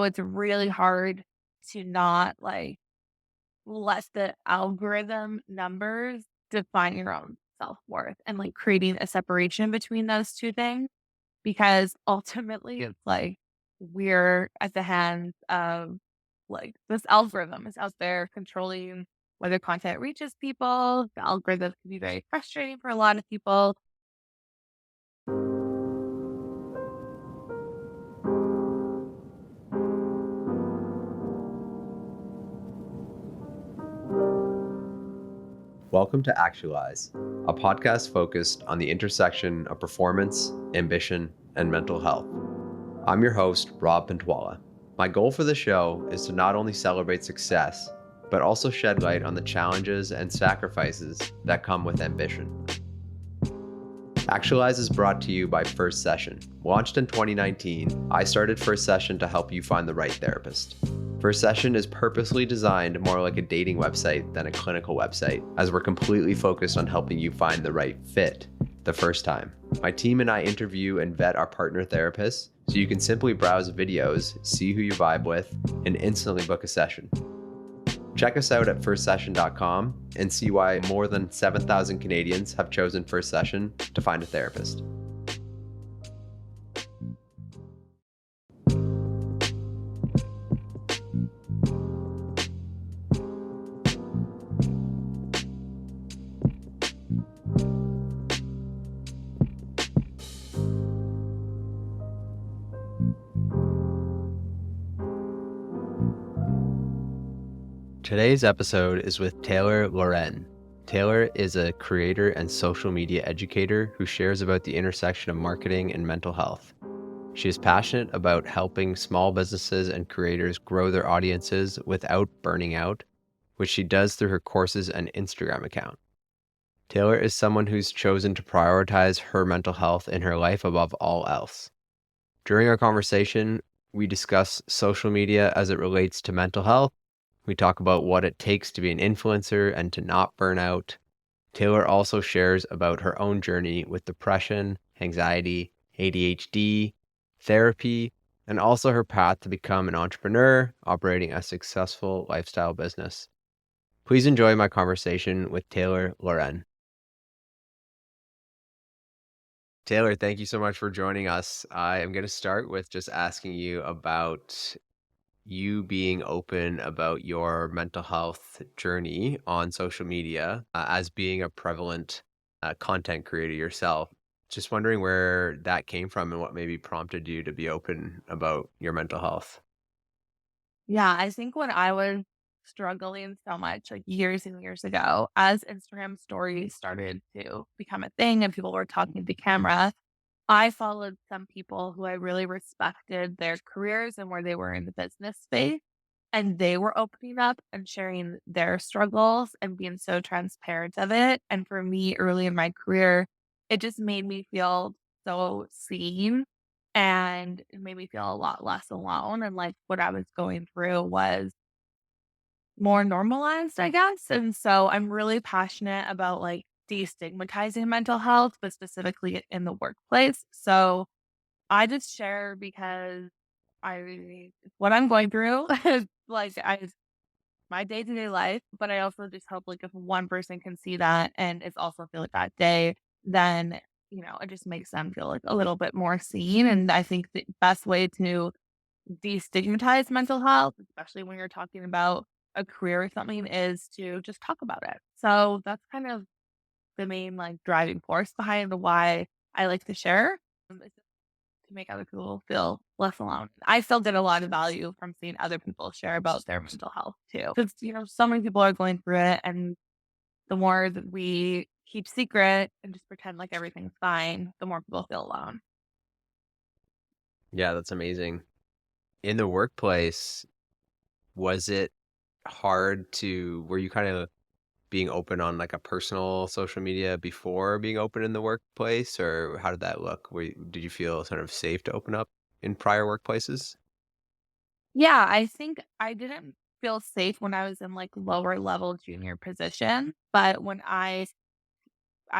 it's really hard to not like let the algorithm numbers define your own self-worth and like creating a separation between those two things because ultimately it's like we're at the hands of like this algorithm is out there controlling whether content reaches people. The algorithm can be very frustrating for a lot of people. Welcome to Actualize, a podcast focused on the intersection of performance, ambition, and mental health. I'm your host, Rob Pintwala. My goal for the show is to not only celebrate success, but also shed light on the challenges and sacrifices that come with ambition. Actualize is brought to you by First Session. Launched in 2019, I started First Session to help you find the right therapist. First Session is purposely designed more like a dating website than a clinical website, as we're completely focused on helping you find the right fit the first time. My team and I interview and vet our partner therapists, so you can simply browse videos, see who you vibe with, and instantly book a session. Check us out at firstsession.com and see why more than 7,000 Canadians have chosen First Session to find a therapist. Today's episode is with Taylor Loren. Taylor is a creator and social media educator who shares about the intersection of marketing and mental health. She is passionate about helping small businesses and creators grow their audiences without burning out, which she does through her courses and Instagram account. Taylor is someone who's chosen to prioritize her mental health in her life above all else. During our conversation, we discuss social media as it relates to mental health. We talk about what it takes to be an influencer and to not burn out. Taylor also shares about her own journey with depression, anxiety, ADHD, therapy, and also her path to become an entrepreneur operating a successful lifestyle business. Please enjoy my conversation with Taylor Loren. Taylor, thank you so much for joining us. I am going to start with just asking you about you being open about your mental health journey on social media as being a prevalent content creator yourself. Just wondering where that came from and what maybe prompted you to be open about your mental health. Yeah, I think when I was struggling so much, like years and years ago, as Instagram stories started to become a thing and people were talking to camera, I followed some people who I really respected their careers and where they were in the business space. And they were opening up and sharing their struggles and being so transparent of it. And for me, early in my career, it just made me feel so seen and it made me feel a lot less alone. And like what I was going through was more normalized, I guess. And so I'm really passionate about like destigmatizing mental health, but specifically in the workplace. So I just share because I what I'm going through is like I my day-to-day life, but I also just hope like if one person can see that and it's also feel like that day, then it just makes them feel like a little bit more seen. And I think the best way to destigmatize mental health, especially when you're talking about a career or something, is to just talk about it. So that's kind of the main like driving force behind why I like to share. It's just to make other people feel less alone. I still get a lot of value from seeing other people share about their mental health too. Because, so many people are going through it. And the more that we keep secret and just pretend like everything's fine, the more people feel alone. Yeah, that's amazing. In the workplace, was it were you kind of being open on like a personal social media before being open in the workplace, or how did that look? Did you feel sort of safe to open up in prior workplaces? Yeah, I think I didn't feel safe when I was in like lower level junior position. But as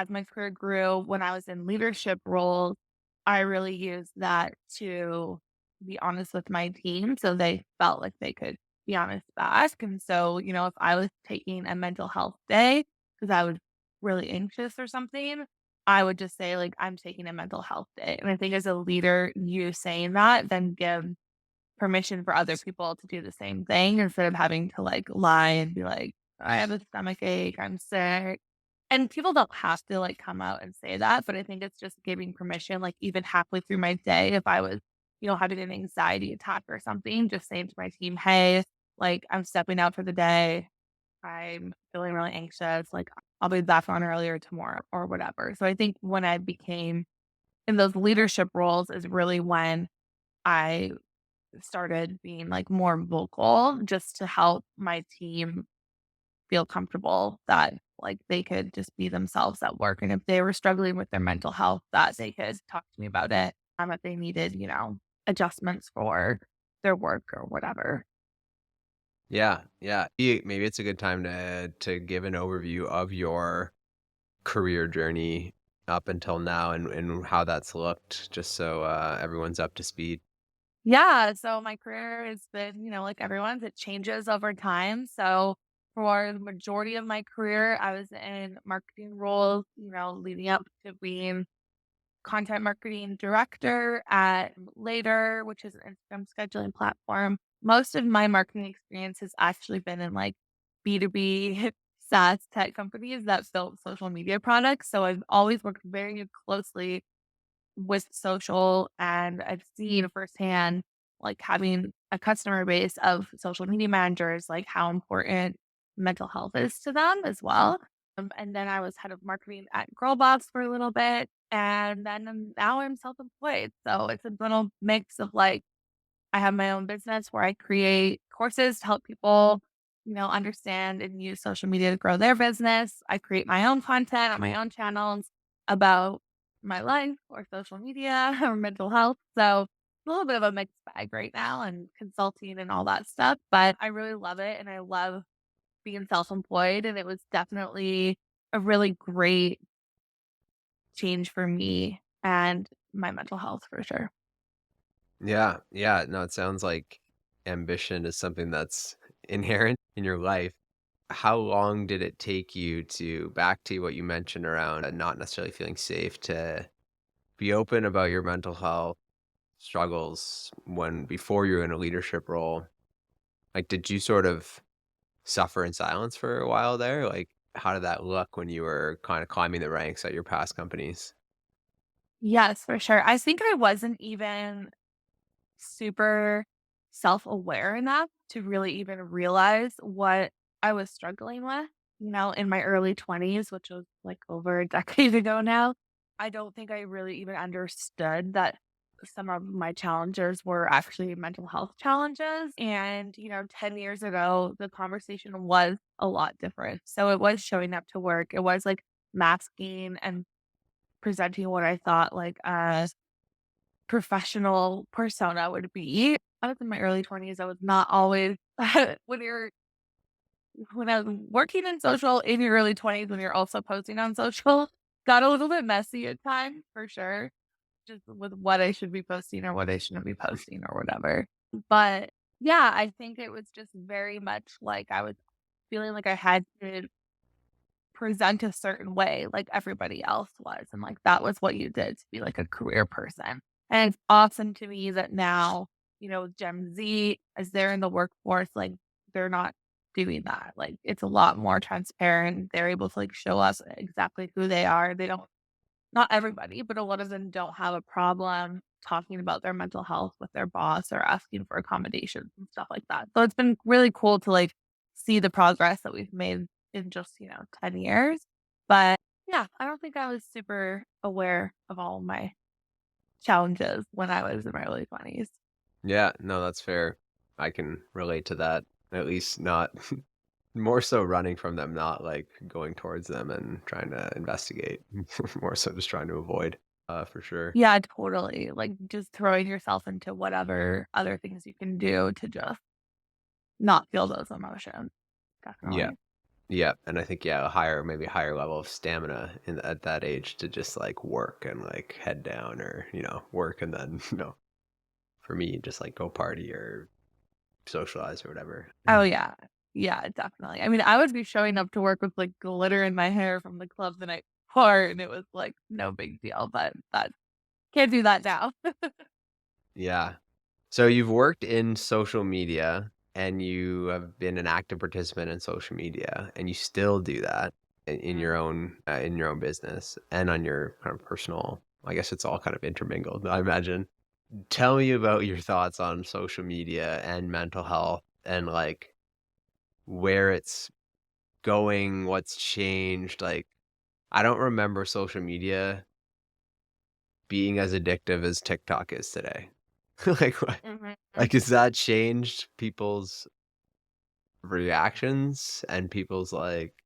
my career grew, when I was in leadership roles, I really used that to be honest with my team so they felt like they could be honest back. And so, if I was taking a mental health day because I was really anxious or something, I would just say, like, I'm taking a mental health day. And I think as a leader, you saying that then give permission for other people to do the same thing instead of having to like lie and be like, I have a stomach ache, I'm sick. And people don't have to like come out and say that, but I think it's just giving permission, like even halfway through my day, if I was, having an anxiety attack or something, just saying to my team, hey, like I'm stepping out for the day. I'm feeling really anxious. Like I'll be back on earlier tomorrow or whatever. So I think when I became in those leadership roles is really when I started being like more vocal just to help my team feel comfortable that like they could just be themselves at work. And if they were struggling with their mental health, that they could talk to me about it. If they needed, adjustments for their work or whatever. Yeah, yeah. Maybe it's a good time to give an overview of your career journey up until now and how that's looked, just so everyone's up to speed. Yeah. So my career has been, like everyone's, it changes over time. So for the majority of my career, I was in marketing roles, leading up to being content marketing director at Later, which is an Instagram scheduling platform. Most of my marketing experience has actually been in like B2B SaaS tech companies that built social media products. So I've always worked very closely with social and I've seen firsthand like having a customer base of social media managers, like how important mental health is to them as well. And then I was head of marketing at Girlbox for a little bit. And then now I'm self employed. So it's a little mix of like I have my own business where I create courses to help people, understand and use social media to grow their business. I create my own content on my own channels about my life or social media or mental health. So a little bit of a mixed bag right now and consulting and all that stuff. But I really love it and I love being self employed. And it was definitely a really great change for me and my mental health for sure. Yeah, yeah. No, it sounds like ambition is something that's inherent in your life. How long did it take you to back to what you mentioned around not necessarily feeling safe to be open about your mental health struggles when before you were in a leadership role? Like, did you sort of suffer in silence for a while there? Like, how did that look when you were kind of climbing the ranks at your past companies? Yes, for sure. I think I wasn't even super self-aware enough to really even realize what I was struggling with, in my early 20s, which was like over a decade ago now. I don't think I really even understood that some of my challenges were actually mental health challenges. And, 10 years ago, the conversation was a lot different. So it was showing up to work. It was like masking and presenting what I thought like a professional persona would be. I was in my early 20s. I was not always when you're when I was working in social in your early 20s when you're also posting on social, got a little bit messy at times for sure, just with what I should be posting or what I shouldn't be posting or whatever. But yeah, I think it was just very much like I was feeling like I had to present a certain way like everybody else was, and, like, that was what you did to be, like, a career person, and it's awesome to me that now, Gen Z, as they're in the workforce, like, they're not doing that, like, it's a lot more transparent, they're able to, like, show us exactly who they are, they don't not everybody, but a lot of them don't have a problem talking about their mental health with their boss or asking for accommodations and stuff like that. So it's been really cool to like see the progress that we've made in just, 10 years. But yeah, I don't think I was super aware of all my challenges when I was in my early 20s. Yeah, no, that's fair. I can relate to that. At least not more so running from them, not like going towards them and trying to investigate. More so just trying to avoid, for sure. Yeah, totally. Like just throwing yourself into whatever other things you can do to just not feel those emotions. Yeah. Definitely. Yeah. And I think, yeah, a higher, maybe a higher level of stamina at that age to just like work and like head down or, work and then, For me, just like go party or socialize or whatever. Oh, yeah. Yeah, definitely. I mean, I would be showing up to work with, like, glitter in my hair from the club the night before, and it was, like, no big deal, but that can't do that now. Yeah. So you've worked in social media and you have been an active participant in social media and you still do that Mhm. in your own business and on your kind of personal, I guess it's all kind of intermingled, I imagine. Tell me about your thoughts on social media and mental health and like where it's going, what's changed. Like I don't remember social media being as addictive as TikTok is today. Like what? Mhm. Like, has that changed people's reactions and people's, like,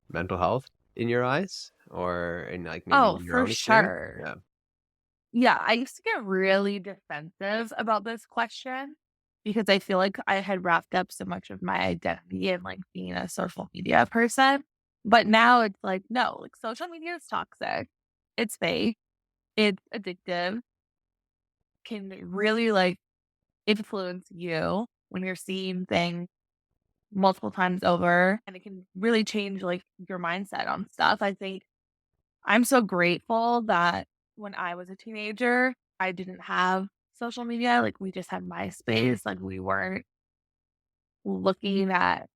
mental health in your eyes? Or in, like, maybe Oh, in your for own experience? sure. Yeah. Yeah, I used to get really defensive about this question because I feel like I had wrapped up so much of my identity in, like, being a social media person. But now it's like, no, like, social media is toxic. It's fake. It's addictive, can really, like, influence you when you're seeing things multiple times over, and it can really change, like, your mindset on stuff. I think I'm so grateful that when I was a teenager, I didn't have social media, like, we just had MySpace, like, looking at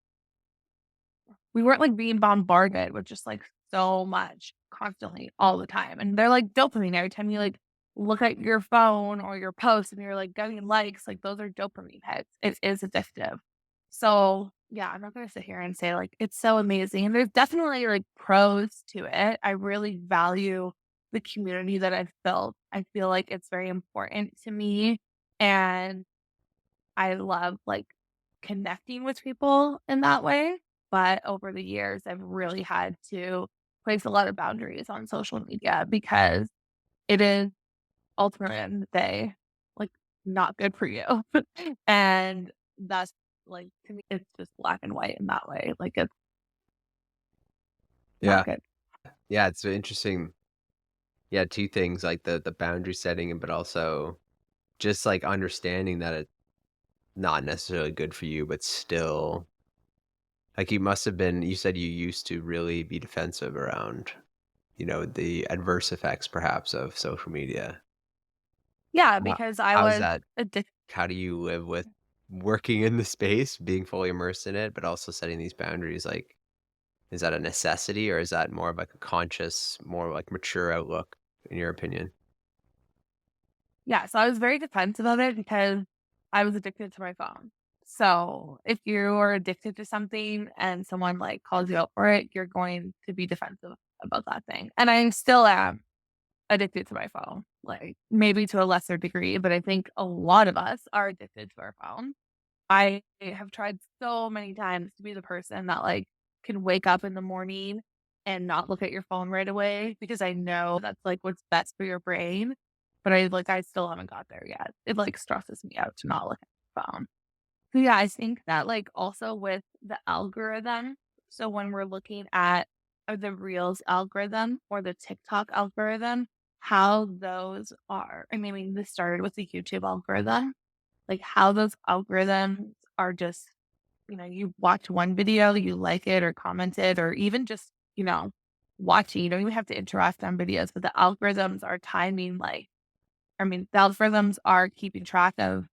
we weren't, like, being bombarded with just, like, so much constantly all the time, and they're, like, dopamine every time you, like, look at your phone or your post and you're, like, getting likes, like, those are dopamine hits. It is addictive. So, yeah, I'm not gonna sit here and say, like, it's so amazing, and there's definitely, like, pros to it. I really value the community that I've built. I feel like it's very important to me, and I love, like, connecting with people in that way, but over the years, I've really had to place a lot of boundaries on social media because it is ultimately at the end of the day, like, not good for you. And that's, like, to me, it's just black and white in that way, like, it's not Yeah. good. Yeah, it's interesting. Yeah, 2 things, like the boundary setting, but also just, like, understanding that it's not necessarily good for you, but still like, you must have been you said you used to really be defensive around, the adverse effects perhaps of social media. Yeah, How because I how's was that addicted. how do you live with working in the space, being fully immersed in it, but also setting these boundaries? Like, is that a necessity or is that more of like a conscious, more like mature outlook in your opinion? Yeah, so I was very defensive of it because I was addicted to my phone. So if you're addicted to something and someone like calls you out for it, you're going to be defensive about that thing. And I still am addicted to my phone, like maybe to a lesser degree, but I think a lot of us are addicted to our phone. I have tried so many times to be the person that, like, can wake up in the morning and not look at your phone right away because I know that's, like, what's best for your brain, but I still haven't got there yet. It, like, stresses me out to not look at the phone. So, yeah, I think that, like, also with the algorithm, so when we're looking at, the Reels algorithm or the TikTok algorithm, how those are I mean, this started with the YouTube algorithm, like, how those algorithms are just you watch one video, you like it or comment it, or even just, watching. You don't even have to interact on videos, but the algorithms are timing, like the algorithms are keeping track of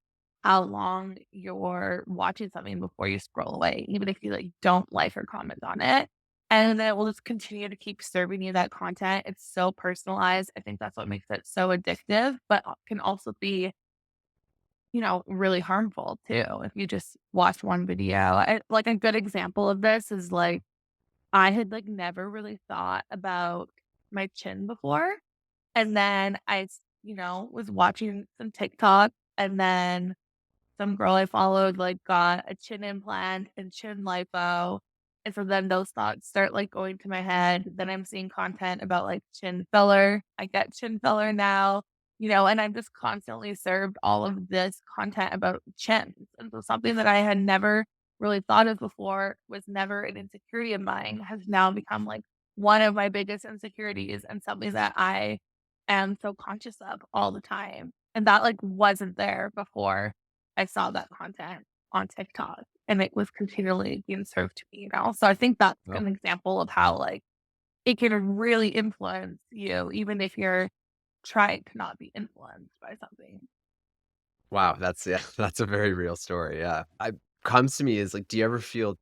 how long you're watching something before you scroll away, even if you, like, don't like or comment on it. And then it will just continue to keep serving you that content. It's so personalized. I think that's what makes it so addictive, but can also be really harmful too if you just watch one video. Like a good example of this is like I had like never really thought about my chin before. And then was watching some TikTok and then some girl I followed, like, got a chin implant and chin lipo, and so then those thoughts start, like, going to my head. Then I'm seeing content about, like, chin filler. I get chin filler now, and I'm just constantly served all of this content about chins, and so something that I had never really thought of before, was never an insecurity of mine, has now become, like, one of my biggest insecurities and something that I am so conscious of all the time. And that, like, wasn't there before I saw that content on TikTok, and it was continually being served to me, you know? So I think that's Oh, an example of how, like, it can really influence you even if you're trying to not be influenced by something. wow, that's yeah, that's a very real story, yeah. I comes to me is, like, do you ever feel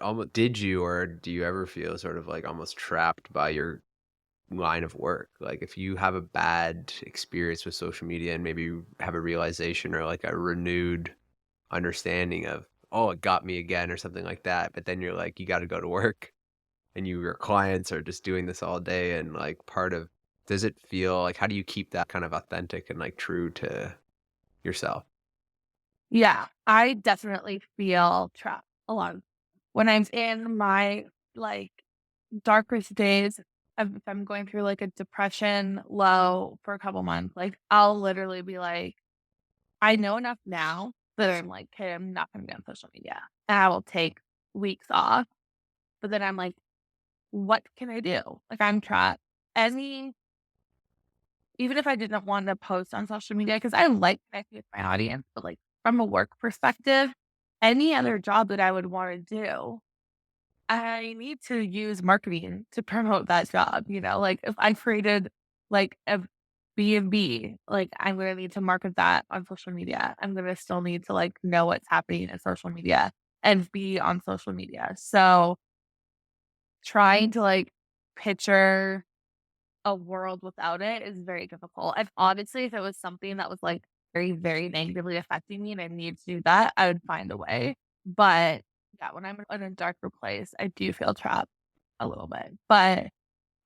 almost did you or do you ever feel sort of, like, almost trapped by your line of work? Like, if you have a bad experience with social media and maybe you have a realization or, like, a renewed understanding of, "Oh, it got me again," or something like that, but then you're like, you gotta go to work and your clients are just doing this all day and, like, part of does it feel like how do you keep that kind of authentic and, like, true to yourself? Yeah, I definitely feel trapped a lot. When I'm in my, like, darkest days, if I'm going through, like, a depression low for a couple months, like, I'll literally be like, I know enough now that I'm like, "Okay, I'm not gonna be on social media," and I will take weeks off, but then I'm like, "What can I do?" Like, I'm trapped. Any Even if I didn't want to post on social media, because I like connecting with my audience, but, like, from a work perspective, any other job that I would wanna do, I need to use marketing to promote that job, you know? Like, if I created, like, a B&B, like, I'm gonna need to market that on social media. I'm gonna still need to, like, know what's happening in social media and be on social media. So, trying to, like, picture a world without it is very difficult. If honestly, if it was something that was, like, very, very negatively affecting me and I needed to do that, I would find a way. But, yeah, when I'm in a darker place, I do feel trapped a little bit. But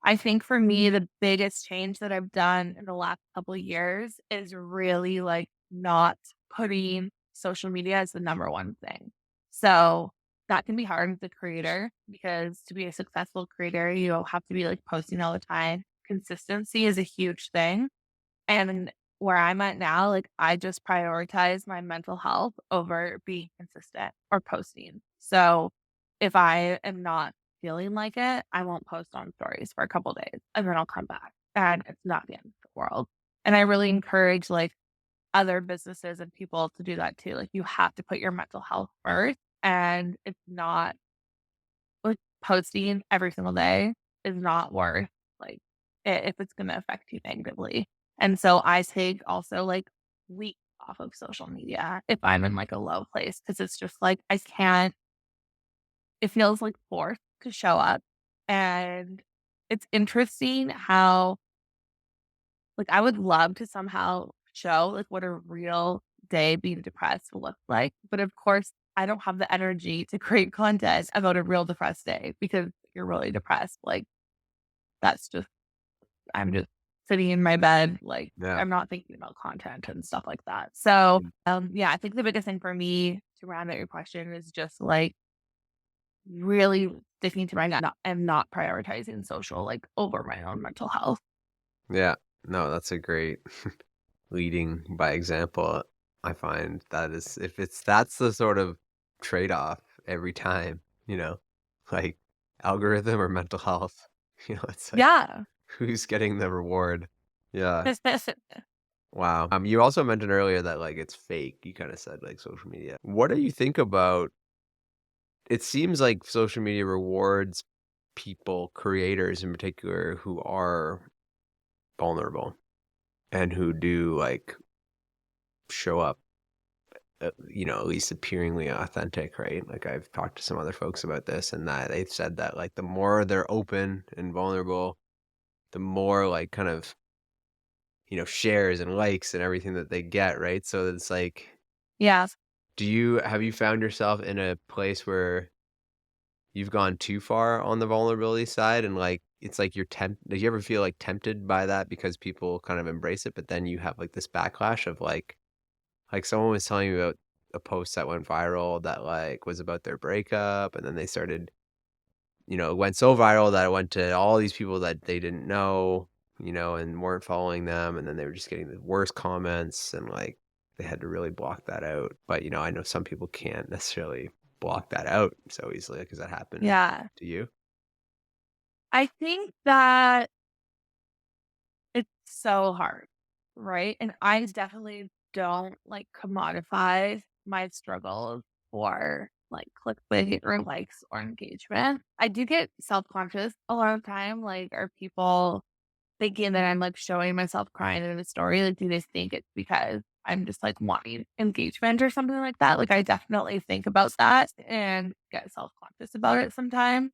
I think for me, the biggest change that I've done in the last couple of years is really, like, not putting social media as the number one thing. So, that can be hard as a creator because to be a successful creator, you have to be, like, posting all the time. Consistency is a huge thing. And where I'm at now, like, I just prioritize my mental health over being consistent or posting. So, if I am not feeling like it, I won't post on stories for a couple days, and then I'll come back, and it's not the end of the world. And I really encourage, like, other businesses and people to do that too. Like, you have to put your mental health first, and it's not like, posting every single day is not worth, like, if it's gonna affect you negatively. And so I take also, like, weeks off of social media if I'm in, like, a low place because it's just, like, I can't it feels, like, forced to show up. And it's interesting how, like, I would love to somehow show, like, what a real day being depressed will look like, but, of course, I don't have the energy to create content about a real depressed day because you're really depressed, like, that's just I'm just sitting in my bed, like, Yeah. I'm not thinking about content and stuff like that. So, Mm. yeah, I think the biggest thing for me to round out your question is just, like, really sticking to my gut and not prioritizing social, like, over my own mental health. Yeah. No, that's a great leading by example. I find that is if it's that's the sort of trade-off every time, you know, like algorithm or mental health, it's like Yeah. who's getting the reward? Yeah. Wow. You also mentioned earlier that like it's fake. You kind of said like social media. What do you think about it seems like social media rewards people, creators in particular, who are vulnerable and who do like show up, at least appearingly authentic, right? Like I've talked to some other folks about this and that they've said that like the more they're open and vulnerable, the more like kind of, shares and likes and everything that they get, right? So it's like, Yeah. have you found yourself in a place where you've gone too far on the vulnerability side and, like, it's like do you ever feel, like, tempted by that because people kind of embrace it, but then you have, like, this backlash of, like, someone was telling me about a post that went viral that, like, was about their breakup, and then they started it went so viral that it went to all these people that they didn't know, and weren't following them, and then they were just getting the worst comments, and, like, they had to really block that out, but, I know some people can't necessarily block that out so easily. Like, has that happened Yeah. to you? I think that it's so hard. right? And I definitely don't like commodify my struggles for like clickbait or likes or engagement. I do get self-conscious a lot of time. Like, are people thinking that I'm like showing myself crying in a story? Like, do they think it's because I'm just like wanting engagement or something like that? Like, I definitely think about that and get self-conscious about it sometimes.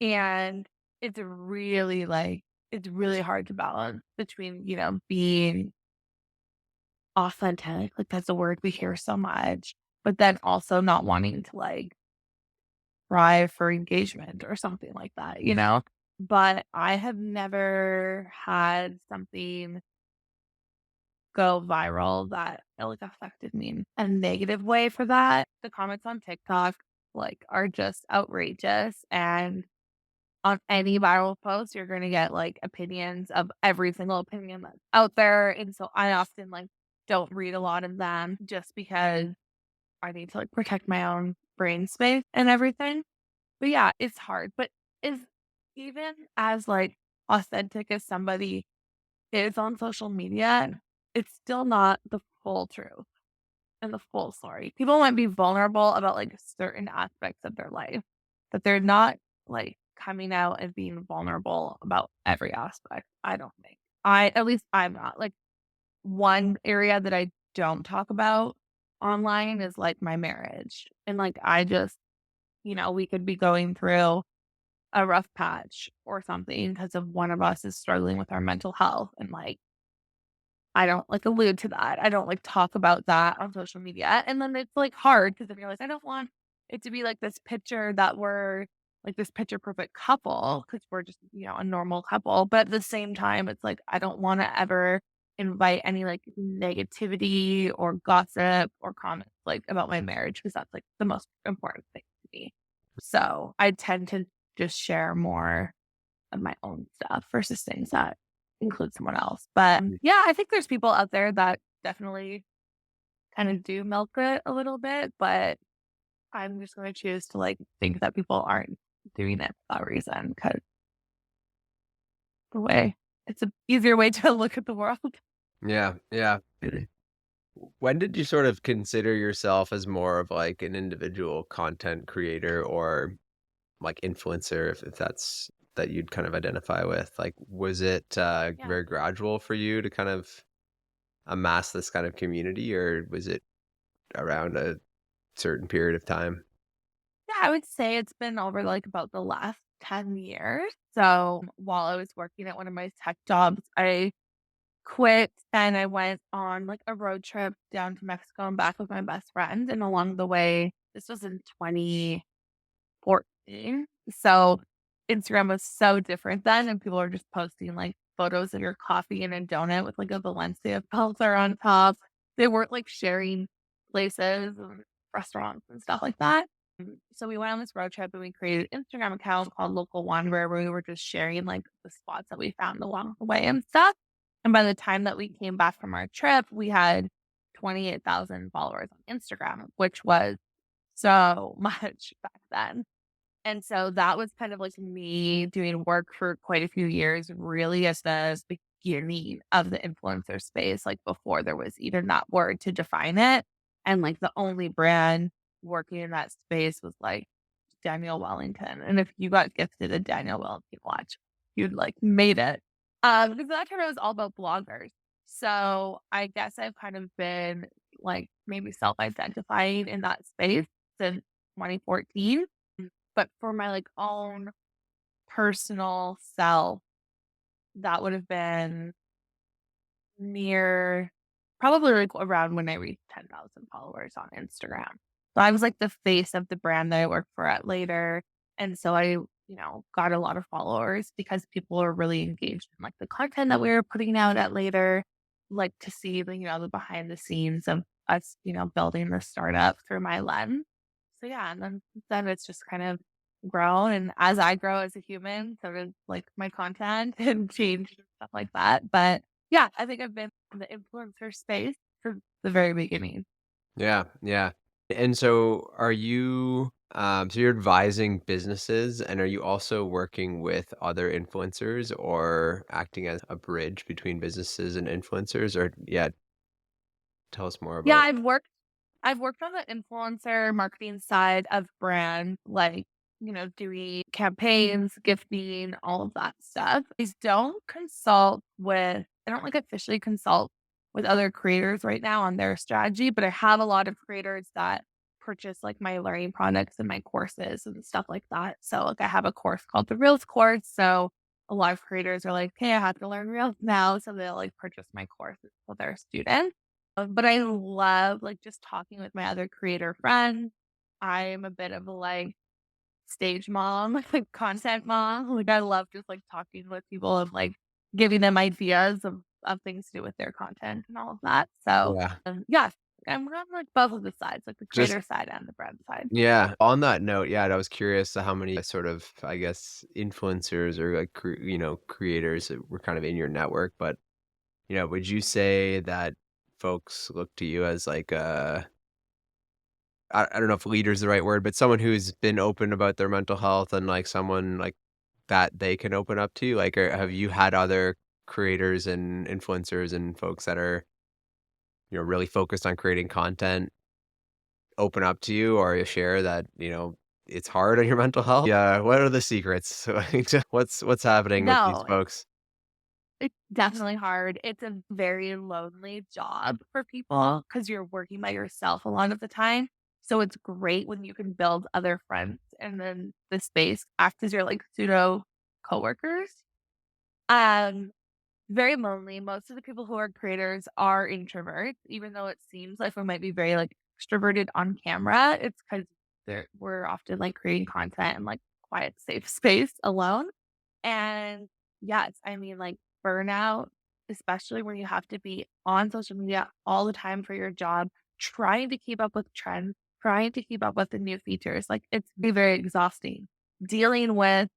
And it's really like, it's really hard to balance between, being authentic, like, that's a word we hear so much, but then also not wanting to, like, thrive for engagement or something like that? But I have never had something go viral that, like, affected me in a negative way for that. The comments on TikTok, like, are just outrageous, and on any viral post, you're gonna get, like, opinions of every single opinion that's out there, and so I often, like, don't read a lot of them just because I need to, like, protect my own brain space and everything. But yeah, it's hard, but is even as, like, authentic as somebody is on social media, it's still not the full truth and the full story. People might be vulnerable about, like, certain aspects of their life, but they're not, like, coming out and being vulnerable about every aspect, I don't think. At least I'm not. Like, one area that I don't talk about online is, like, my marriage, and, like, I just we could be going through a rough patch or something because of one of us is struggling with our mental health, and, like, I don't, like, allude to that. I don't, like, talk about that on social media, and then it's, like, hard because then you're like, "I don't want it to be, like, this picture that we're, like, this picture perfect couple because 'cause we're just, a normal couple," but at the same time, it's like, I don't wanna ever invite any, like, negativity or gossip or comments, like, about my marriage because that's, like, the most important thing to me. So, I tend to just share more of my own stuff versus things that include someone else. But yeah, I think there's people out there that definitely kind of do milk it a little bit, but I'm just going to choose to like think that people aren't doing it for that reason because the way it's an easier way to look at the world. Yeah, yeah. When did you sort of consider yourself as more of like an individual content creator or like influencer, if that's that you'd kind of identify with? Like, was it Yeah. very gradual for you to kind of amass this kind of community, or was it around a certain period of time? Yeah, I would say it's been over like about the last 10 years. So while I was working at one of my tech jobs, I quit and I went on like a road trip down to Mexico and back with my best friend. And along the way, this was in 2014. So Instagram was so different then, and people were just posting like photos of your coffee and a donut with like a Valencia filter on top. They weren't like sharing places and restaurants and stuff like that. So we went on this road trip and we created an Instagram account called Local Wanderer where we were just sharing like the spots that we found along the way and stuff. And by the time that we came back from our trip, we had 28,000 followers on Instagram, which was so much back then. And so that was kind of like me doing work for quite a few years, really as the beginning of the influencer space, like before there was even that word to define it. And like the only brand working in that space was like Daniel Wellington. And if you got gifted a Daniel Wellington watch, you'd like made it. Because that time it was all about bloggers. So I guess I've kind of been like maybe self-identifying in that space since 2014. But for my, like, own personal self, that would have been near probably, like, around when I reached 10,000 followers on Instagram. So I was, like, the face of the brand that I worked for at later, and so I, got a lot of followers because people were really engaged in, like, the content that we were putting out at later, like, to see the, the behind the scenes of us, building the startup through my lens. So, yeah, and then it's just kind of grown, and as I grow as a human, so does, like, my content and change and stuff like that, but yeah, I think I've been in the influencer space from the very beginning. Yeah, yeah. And so are you So you're advising businesses, and are you also working with other influencers or acting as a bridge between businesses and influencers? Or yeah, tell us more Yeah, about. I've worked on the influencer marketing side of brand, like, doing campaigns, gifting, all of that stuff. I don't like officially consult with other creators right now on their strategy, but I have a lot of creators that purchase like my learning products and my courses and stuff like that. So like I have a course called the Reels course. So a lot of creators are like, hey, I have to learn Reels now. So they'll like purchase my courses for their students. But I love, like, just talking with my other creator friends. I'm a bit of a, like, stage mom, like, content mom. Like, I love just, like, talking with people and, like, giving them ideas of things to do with their content and all of that. So, Yeah. yeah, I'm on, like, both of the sides, like, the Just creator side and the brand side. yeah. On that note, yeah, I was curious to how many sort of, I guess, influencers or like, creators that were kind of in your network. But, would you say that folks look to you as like I don't know if leader is the right word, but someone who's been open about their mental health and like someone like that they can open up to? Like, or have you had other creators and influencers and folks that are, really focused on creating content open up to you or share that, it's hard on your mental health? Yeah. What are the secrets? What's happening with these No, folks? it's definitely hard. It's a very lonely job for people because 'cause you're working by yourself a lot of the time. So it's great when you can build other friends and then the space act as your, like, pseudo coworkers. Um, Very lonely. Most of the people who are creators are introverts, even though it seems like we might be very, like, extroverted on camera. It's because 'cause we're often, like, creating content in, like, quiet, safe space alone. And yes, I mean, like burnout, especially when you have to be on social media all the time for your job, trying to keep up with trends, trying to keep up with the new features. Like it's very, very exhausting. Dealing with,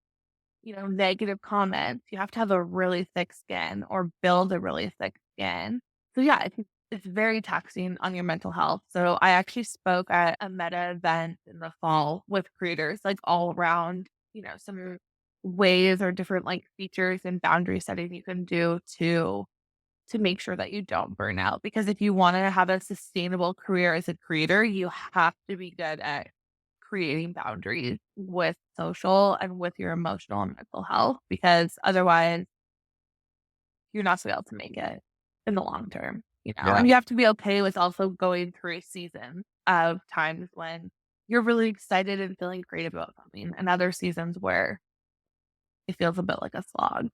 negative comments. You have to have a really thick skin or build a really thick skin. So yeah, it's very taxing on your mental health. So I actually spoke at a meta event in the fall with creators, like all around, some ways or different like features and boundary setting you can do to make sure that you don't burn out. Because if you want to have a sustainable career as a creator, you have to be good at creating boundaries with social and with your emotional and mental health, because otherwise you're not gonna be able to make it in the long term, Yeah. and you have to be okay with also going through a season of times when you're really excited and feeling great about something and other seasons where it feels a bit like a slog.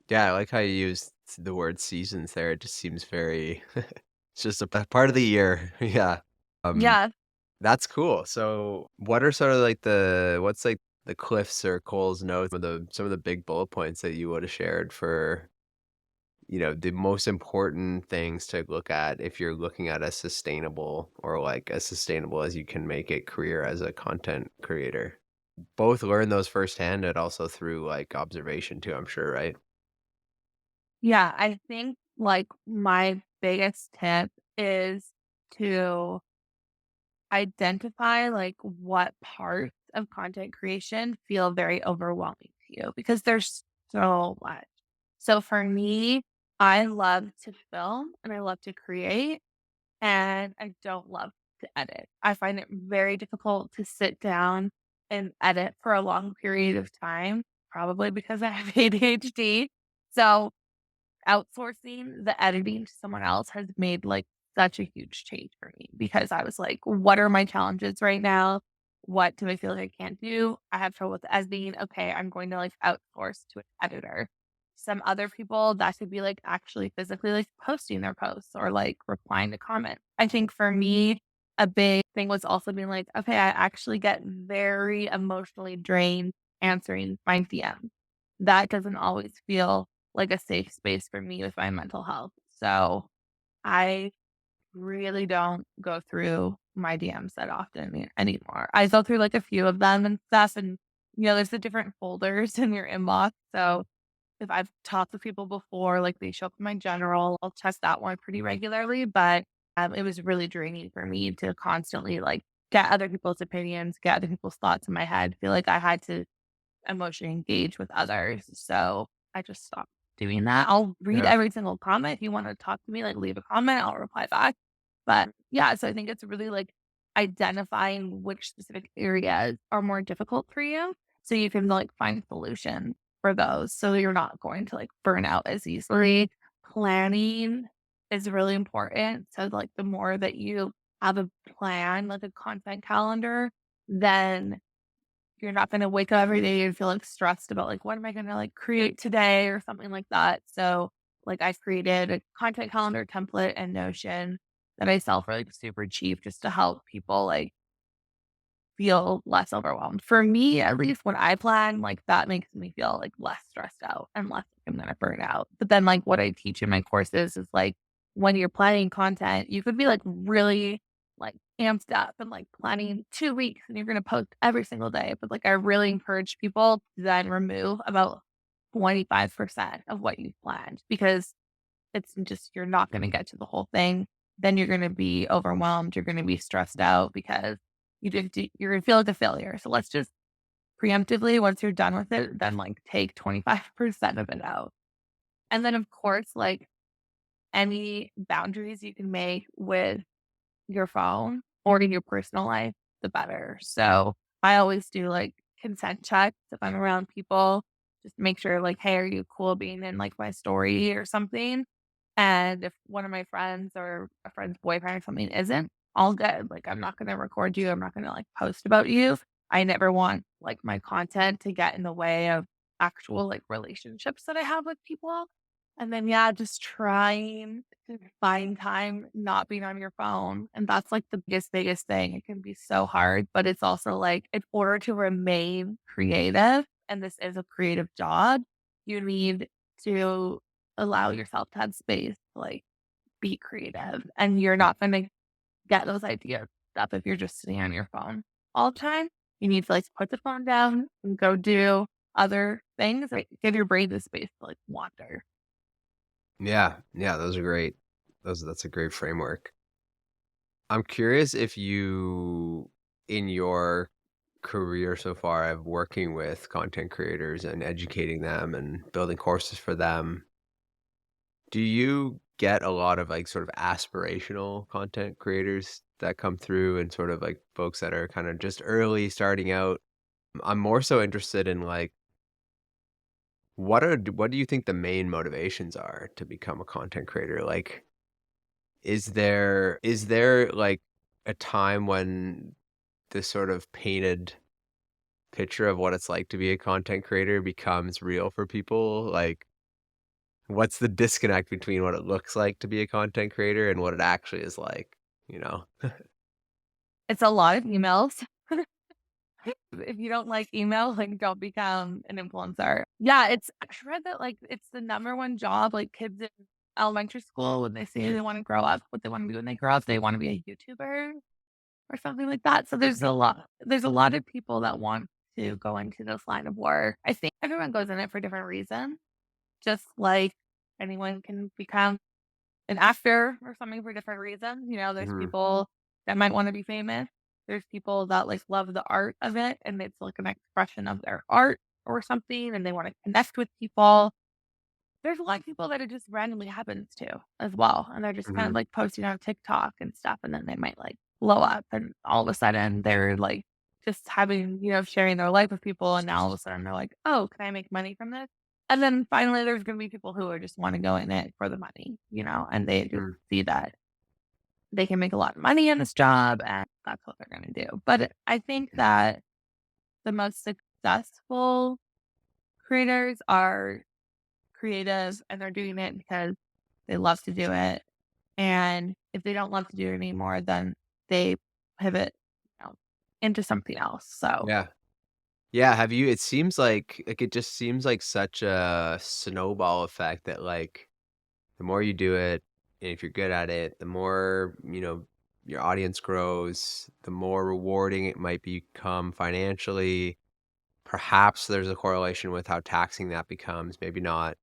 Yeah, I like how you used the word seasons there. It just seems very it's just a part of the year. Yeah. Um, Yeah. that's cool. So, what are sort of like what's like the Cliffs or Cole's notes, some of the big bullet points that you would have shared for, the most important things to look at if you're looking at a sustainable or like as sustainable as you can make it career as a content creator? Both learn those firsthand and also through like observation too, I'm sure, right? Yeah, I think, like, my biggest tip is to identify, like, what parts of content creation feel very overwhelming to you because there's so much. So for me, I love to film and I love to create, and I don't love to edit. I find it very difficult to sit down and edit for a long period of time, probably because I have ADHD. So outsourcing the editing to someone else has made, like, such a huge change for me because I was like, "What are my challenges right now? What do I feel like I can't do? I have trouble with editing. Okay, I'm going to, like, outsource to an editor." Some other people, that could be, like, actually physically, like, posting their posts or, like, replying to comments. I think for me, a big thing was also being like, "Okay, I actually get very emotionally drained answering my DMs." That doesn't always feel like a safe space for me with my mental health. So I really don't go through my DMs that often anymore. I go through like a few of them and stuff. And, there's the different folders in your inbox. So if I've talked to people before, like they show up in my general, I'll check that one pretty regularly. But it was really draining for me to constantly like get other people's opinions, get other people's thoughts in my head. Feel like I had to emotionally engage with others. So I just stopped doing that. I'll read Yeah. every single comment. If you want to talk to me, like leave a comment, I'll reply back. But yeah, so I think it's really like identifying which specific areas are more difficult for you so you can like find solutions for those so you're not going to like burn out as easily. Planning is really important. So like the more that you have a plan, like a content calendar, then you're not gonna wake up every day and feel, like, stressed about, like, "What am I gonna, like, create today?" or something like that. So, like, I created a content calendar template and Notion that I sell for, like, super cheap just to help people, like, feel less overwhelmed. For me, at least when I plan, like, that makes me feel, like, less stressed out and less like I'm gonna burn out. But then, like, what I teach in my courses is, like, when you're planning content, you could be, like, really, like, amped up and, like, planning 2 weeks and you're gonna post every single day. But, like, I really encourage people to then remove about 25% of what you've planned because it's just you're not gonna get to the whole thing. Then you're gonna be overwhelmed, you're gonna be stressed out because you're gonna feel like a failure. So let's just preemptively, once you're done with it, then, like, take 25% of it out. And then, of course, like, any boundaries you can make with your phone or in your personal life, the better. So I always do like consent checks if I'm around people, just make sure like, hey, are you cool being in like my story or something? And if one of my friends or a friend's boyfriend or something isn't, all good. Like I'm not gonna record you. I'm not gonna like post about you. I never want like my content to get in the way of actual like relationships that I have with people. And then yeah, just trying to find time not being on your phone, and that's, like, the biggest thing. It can be so hard, but it's also, like, in order to remain creative, and this is a creative job, you need to allow yourself to have space to, like, be creative, and you're not gonna get those ideas stuff if you're just sitting on your phone all the time. You need to, like, put the phone down and go do other things, like, give your brain the space to, like, wander. Yeah, yeah, those are great. That's a great framework. I'm curious if you, in your career so far of working with content creators and educating them and building courses for them, do you get a lot of like sort of aspirational content creators that come through and sort of like folks that are kind of just early starting out? I'm more so interested in like what do you think the main motivations are to become a content creator? Like is there like a time when this sort of painted picture of what it's like to be a content creator becomes real for people? Like, what's the disconnect between what it looks like to be a content creator and what it actually is like, you know? It's a lot of emails. If you don't like email, like, don't become an influencer. Yeah, I read that, like, it's the number one job, like, kids in elementary school, when they say they wanna grow up, what they wanna be when they grow up, they wanna be a YouTuber or something like that. So there's a lot of people that want to go into this line of work. I think everyone goes in it for different reasons, just like anyone can become an actor or something for different reasons. There's Mhm, people that might wanna be famous. There's people that, like, love the art of it, and it's, like, an expression of their art or something, and they wanna connect with people. There's a lot of people that it just randomly happens to as well, and they're just kind of, mhm, like, posting on TikTok and stuff, and then they might, like, blow up, and all of a sudden, they're, like, just sharing their life with people, and now all of a sudden, they're like, "Oh, can I make money from this?" And then finally, there's gonna be people who are just wanna go in it for the money, and they just mhm. see that they can make a lot of money in this job, and that's what they're gonna do. But I think that the most successful creators are creative, and they're doing it because they love to do it. And if they don't love to do it anymore, then they pivot, you know, into something else. So Yeah. Yeah, have you it seems like, it just seems like such a snowball effect that, like, the more you do it, and if you're good at it, the more, your audience grows, the more rewarding it might become financially. Perhaps there's a correlation with how taxing that becomes, maybe not.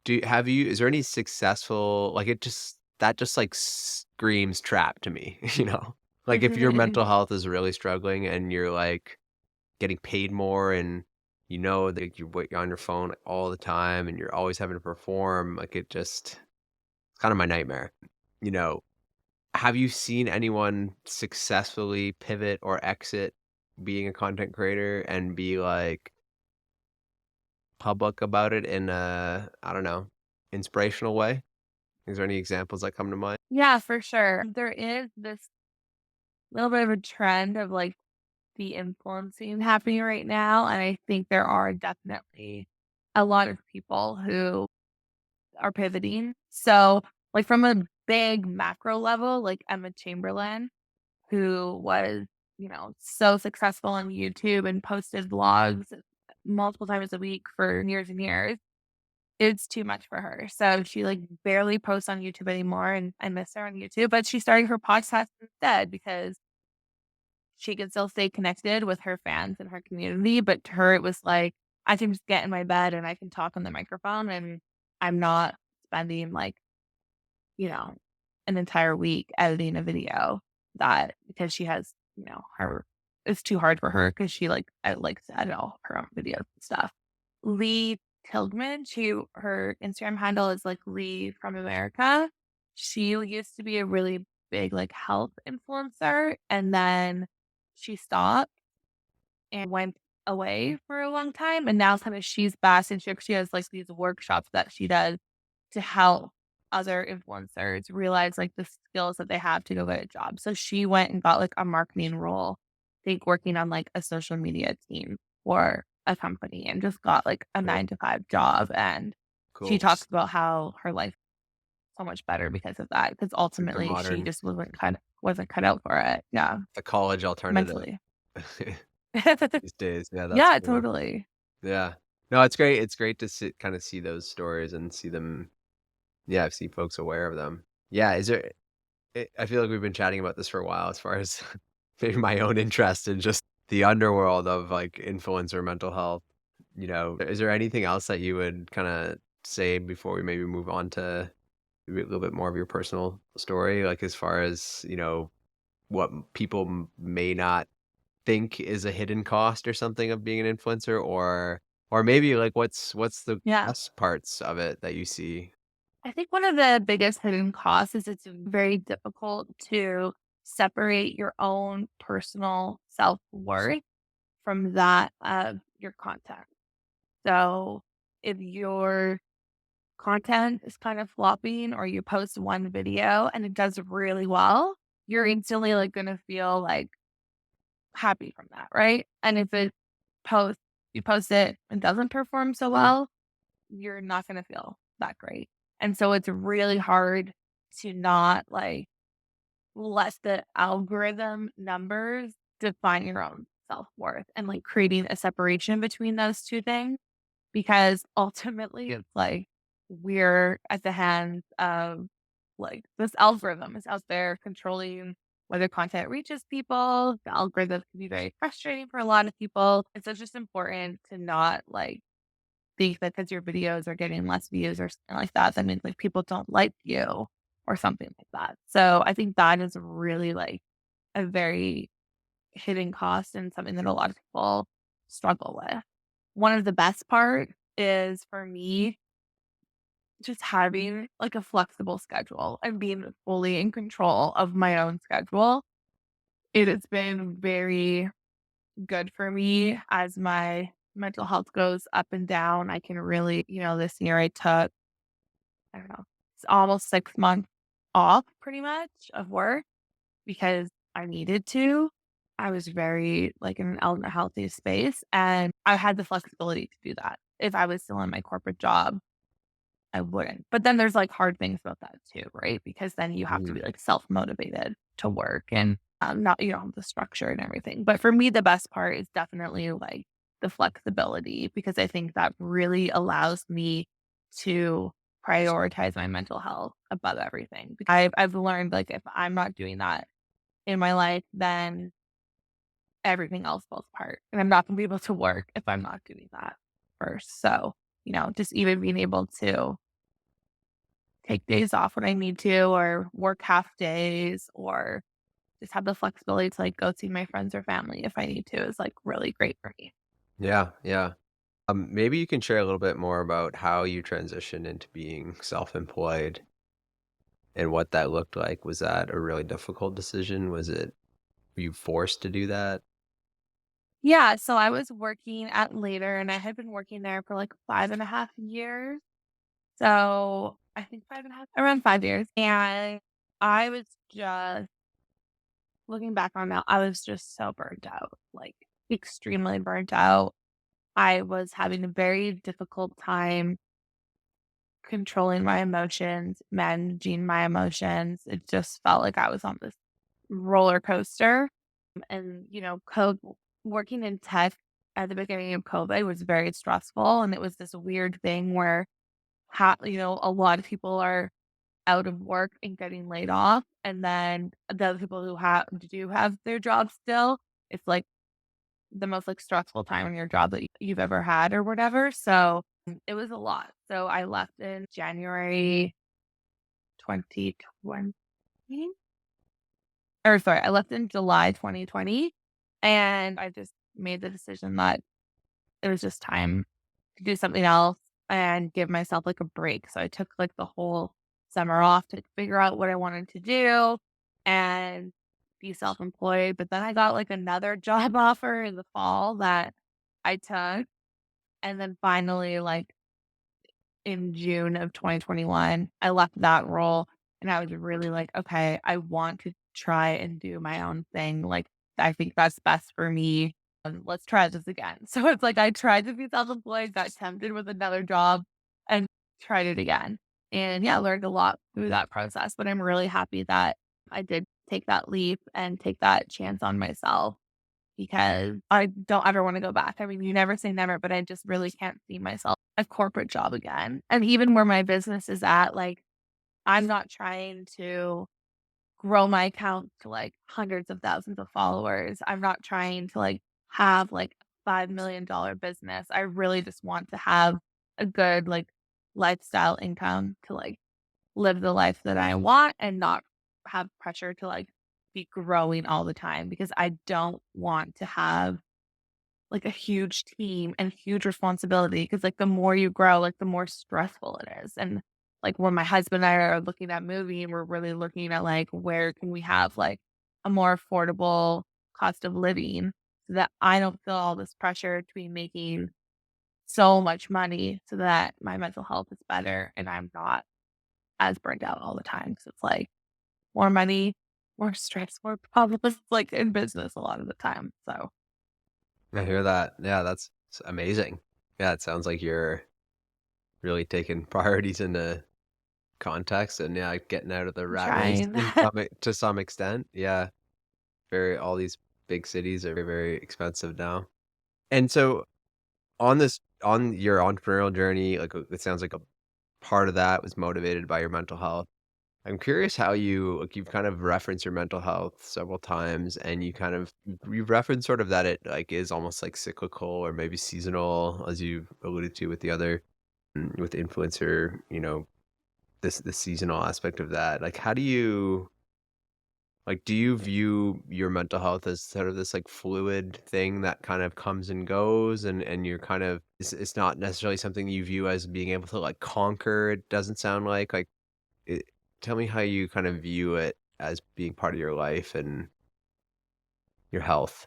Is there any successful like, it just that just, like, screams trap to me, you know? Like, if your mental health is really struggling and you're, like, getting paid more and you know that you're on your phone all the time and you're always having to perform, like, it's kinda my nightmare, you know? Have you seen anyone successfully pivot or exit being a content creator and be, like, public about it in a, I don't know, inspirational way? Is there any examples that come to mind? Yeah, for sure. There is this little bit of a trend of like the influencing happening right now. And I think there are definitely a lot of people who are pivoting. So, like, from a big macro level, like Emma Chamberlain, who was, so successful on YouTube and posted vlogs multiple times a week for years and years. It's too much for her. So she like barely posts on YouTube anymore. And I miss her on YouTube, but she started her podcast instead because she could still stay connected with her fans and her community. But to her, it was like, I can just get in my bed and I can talk on the microphone and I'm not spending like, you know, an entire week editing a video that because she has, her it's too hard for her because she like likes to edit all her own videos and stuff. Lee Tilgman, her Instagram handle is like Lee from America. She used to be a really big like health influencer and then she stopped and went away for a long time. And now kind of she's back and she has like these workshops that she does to help other influencers realize like the skills that they have to go get a job. So she went and got like a marketing role, I think working on like a social media team for a company and just got like a Cool, 9 to 5 job. And she cool. talks about how her life so much better because of that. Because It's like ultimately she just wasn't cut out for it. Yeah. the college alternative Mentally. these days. Yeah, that's Yeah, cool. totally. Yeah. No, it's great. It's great to kinda see those stories and see them, yeah, see folks aware of them. Yeah, is there I feel like we've been chatting about this for a while as far as maybe my own interest in just the underworld of, like, influencer mental health, is there anything else that you would kinda say before we maybe move on to maybe a little bit more of your personal story? Like, as far as, what people may not think is a hidden cost or something of being an influencer, or maybe, like, what's the Yeah. best parts of it that you see? I think one of the biggest hidden costs is it's very difficult to separate your own personal self-worth from that of your content. So if your content is kind of flopping or you post one video and it does really well, you're instantly like going to feel like happy from that, right? And if post you post it and doesn't perform so well, you're not gonna feel that great. And so it's really hard to not like let the algorithm numbers define your own self-worth and like creating a separation between those two things because ultimately it's like we're at the hands of like this algorithm is out there controlling whether content reaches people. The algorithm can be very frustrating for a lot of people. And so it's just important to not like think that because your videos are getting less views or something like that, that means like people don't like you or something like that. So I think that is really like a very hidden cost and something that a lot of people struggle with. One of the best part is for me just having like a flexible schedule and being fully in control of my own schedule. It has been very good for me as my mental health goes up and down. I can really, this year I took, I don't know, it's almost 6 months off pretty much of work because I needed to. I was very like in an unhealthy space and I had the flexibility to do that. If I was still in my corporate job, I wouldn't. But then there's like hard things about that too, right? Because then you have to Mhm. be like self motivated to work and not, have the structure and everything. But for me, the best part is definitely like the flexibility because I think that really allows me to prioritize my mental health above everything. I've learned like if I'm not doing that in my life, then everything else falls apart. And I'm not gonna be able to work if I'm not doing that first. So, just even being able to take days off when I need to or work half days or just have the flexibility to, like, go see my friends or family if I need to is, like, really great for me. Yeah, yeah. Maybe you can share a little bit more about how you transitioned into being self-employed and what that looked like. Was that a really difficult decision? Were you forced to do that? Yeah, so I was working at Later, and I had been working there for, like, 5.5 years. So, I think 5.5 around 5 years, and I was just looking back on now, I was just so burnt out, like, extremely burnt out. I was having a very difficult time controlling my emotions, managing my emotions. It just felt like I was on this roller coaster. And, working in tech at the beginning of COVID was very stressful. And it was this weird thing where, a lot of people are out of work and getting laid off. And then the other people who do have their jobs still, it's like the most like stressful time in your job that you've ever had or whatever. So it was a lot. So I left in January 2020, or sorry, I left in July 2020, and I just made the decision that it was just time to do something else and give myself like a break. So I took like the whole summer off to figure out what I wanted to do and be self-employed. But then I got like another job offer in the fall that I took. And then finally, like in June of 2021, I left that role and I was really like, okay, I want to try and do my own thing. Like, I think that's best for me. And let's try this again. So it's like I tried to be self employed, got tempted with another job, and tried it again. And yeah, learned a lot through that process. But I'm really happy that I did take that leap and take that chance on myself because I don't ever wanna go back. I mean, you never say never, but I just really can't see myself a corporate job again. And even where my business is at, like, I'm not trying to grow my account to, like, hundreds of thousands of followers. I'm not trying to, like, have, like, $5 million business. I really just want to have a good, like, lifestyle income to, like, live the life that I want and not have pressure to, like, be growing all the time because I don't want to have, like, a huge team and huge responsibility because, like, the more you grow, like, the more stressful it is, and, like, when my husband and I are looking at moving, we're really looking at, like, where can we have, like, a more affordable cost of living so that I don't feel all this pressure to be making so much money so that my mental health is better and I'm not as burned out all the time. So it's like more money, more stress, more problems, like, in business a lot of the time, so I hear that. Yeah, that's amazing. Yeah, it sounds like you're really taking priorities into context and yeah, getting out of the I'm rat race trying. to some extent. Yeah, all these big cities are very expensive now. And so on your entrepreneurial journey, like it sounds like a part of that was motivated by your mental health. I'm curious how you've kind of referenced your mental health several times and you've referenced sort of that it like is almost like cyclical or maybe seasonal as you've alluded to with the other with influencer, this the seasonal aspect of that. Like how do you like do you view your mental health as sort of this like fluid thing that kind of comes and goes and you're kind of it's not necessarily something you view as being able to like conquer, it doesn't sound like it, tell me how you kind of view it as being part of your life and your health.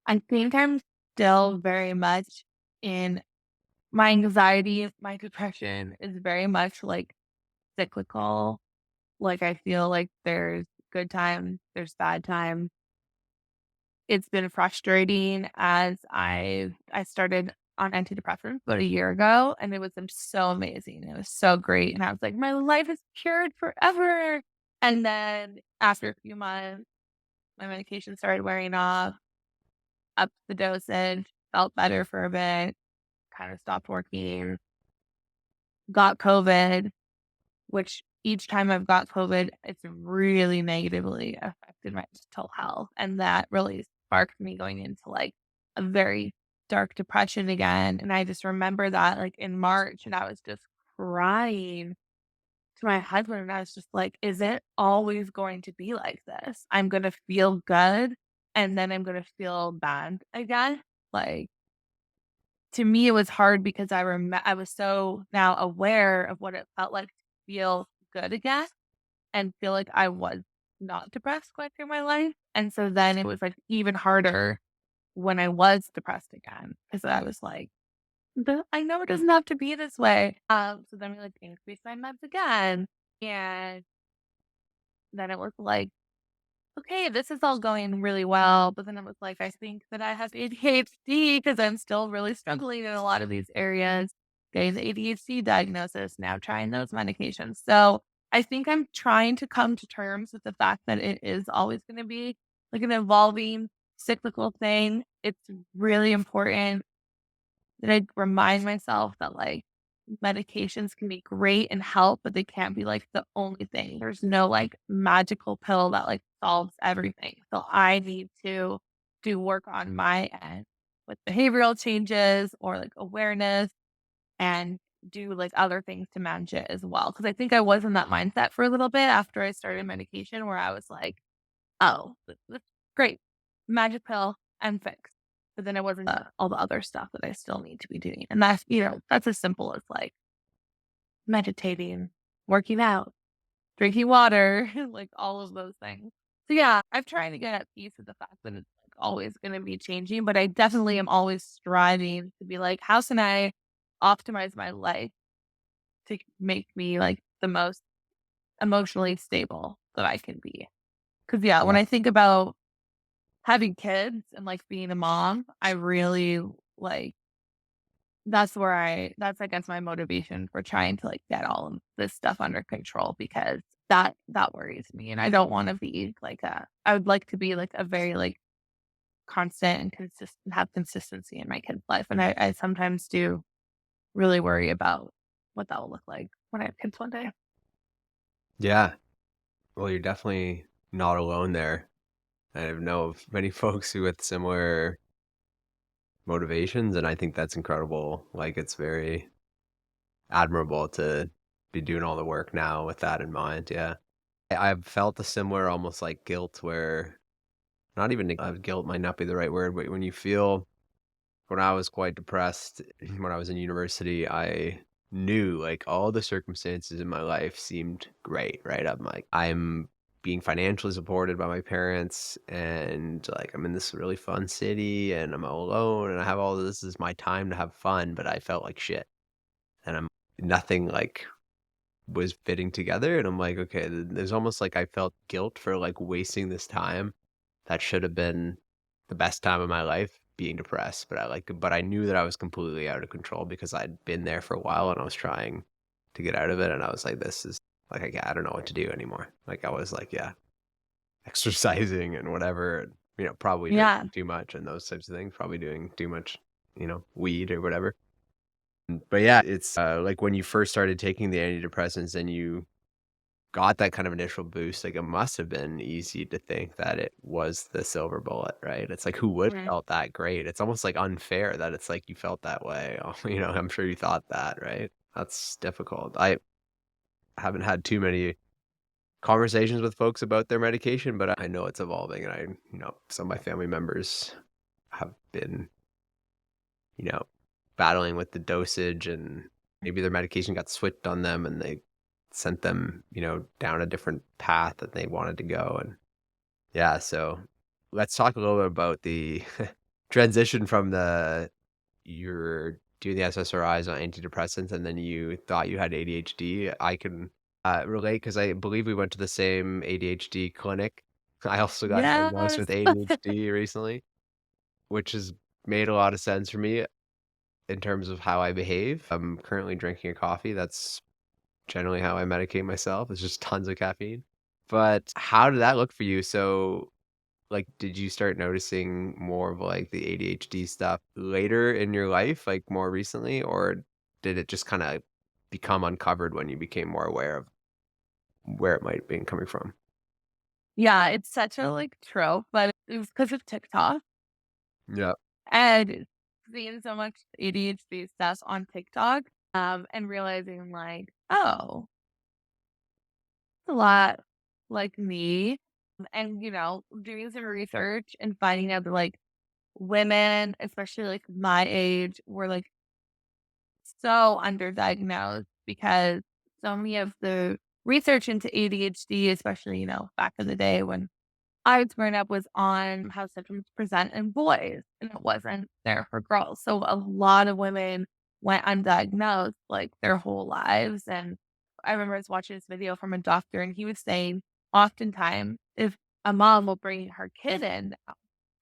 I think I'm still very much in my anxiety, my depression is very much, like, cyclical. Like, I feel like there's good times, there's bad times. It's been frustrating as I started on antidepressants about a year ago, and it was so amazing. It was so great, and I was like, "My life is cured forever." And then after a few months, my medication started wearing off, upped the dosage, felt better for a bit, kinda stopped working, got COVID, which each time I've got COVID, it's really negatively affected my mental health, and that really sparked me going into, like, a very dark depression again, and I just remember that, like, in March, and I was just crying to my husband and I was just like, "Is it always going to be like this? I'm gonna feel good and then I'm gonna feel bad again." Like, to me, it was hard because I was so now aware of what it felt like to feel good again and feel like I was not depressed going through my life. And so then it was like even harder when I was depressed again because I was like, I know it doesn't have to be this way. So then we like increased my meds again. And then it was like, okay, this is all going really well. But then it was like, I think that I have ADHD because I'm still really struggling in a lot of these areas, getting the ADHD diagnosis, now trying those medications. So I think I'm trying to come to terms with the fact that it is always going to be like an evolving cyclical thing. It's really important that I remind myself that like medications can be great and help, but they can't be like the only thing. There's no like magical pill that like solves everything. So I need to do work on my end with behavioral changes or like awareness and do like other things to manage it as well. Cause I think I was in that mindset for a little bit after I started medication where I was like, oh, that's great. Magic pill and fix. But then it wasn't all the other stuff that I still need to be doing. And that's, that's as simple as like meditating, working out, drinking water, like all of those things. So yeah, I'm trying to get at peace with the fact that it's like always going to be changing, but I definitely am always striving to be like, how can I optimize my life to make me like the most emotionally stable that I can be? Cause yeah, Yeah. when I think about having kids and, like, being a mom, I really, like that's, I guess, my motivation for trying to, like, get all of this stuff under control because that worries me, and I don't wanna be like a I would like to be, like, a very, like, constant and consistent have consistency in my kid's life, and I sometimes do really worry about what that will look like when I have kids one day. Yeah. Well, you're definitely not alone there. I know of many folks who with similar motivations, and I think that's incredible. Like, it's very admirable to be doing all the work now with that in mind. Yeah. I've felt a similar almost like guilt where not even guilt might not be the right word, but when you feel when I was quite depressed when I was in university, I knew like all the circumstances in my life seemed great, right? I'm like, I'm being financially supported by my parents and like I'm in this really fun city and I'm alone and I have all this is my time to have fun, but I felt like shit. And I'm nothing like was fitting together. And I'm like, okay, there's almost like I felt guilt for like wasting this time that should have been the best time of my life being depressed, but I knew that I was completely out of control because I'd been there for a while and I was trying to get out of it, and I was like, "This is like, I don't know what to do anymore." Like, I was like, yeah, exercising and whatever, and, probably Yeah. drinking too much and those types of things, probably doing too much, weed or whatever. But yeah, it's, like, when you first started taking the antidepressants and you got that kind of initial boost, like, it must have been easy to think that it was the silver bullet, right? It's like, who would Right. felt that great? It's almost, like, unfair that it's like you felt that way. I'm sure you thought that, right? That's difficult. I haven't had too many conversations with folks about their medication, but I know it's evolving, and some of my family members have been, you know, battling with the dosage and maybe their medication got switched on them and they sent them, down a different path that they wanted to go. And yeah, so let's talk a little bit about the transition from you're doing the SSRIs on antidepressants and then you thought you had ADHD. I can relate because I believe we went to the same ADHD clinic. I also got diagnosed Yes. with ADHD recently, which has made a lot of sense for me in terms of how I behave. I'm currently drinking a coffee. That's generally how I medicate myself. It's just tons of caffeine. But how did that look for you? So, like, did you start noticing more of like the ADHD stuff later in your life, like more recently, or did it just kind of become uncovered when you became more aware of where it might have been coming from? Yeah, it's such a, like, trope, but it was because of TikTok. Yeah. And seeing so much ADHD stuff on TikTok, and realizing like, oh, a lot like me. And, doing some research and finding out that like women, especially like my age, were like so underdiagnosed because so many of the research into ADHD, especially, back in the day when I was growing up, was on how symptoms present in boys and it wasn't there for girls. So a lot of women went undiagnosed like their whole lives. And I remember I was watching this video from a doctor and he was saying oftentimes if a mom will bring her kid in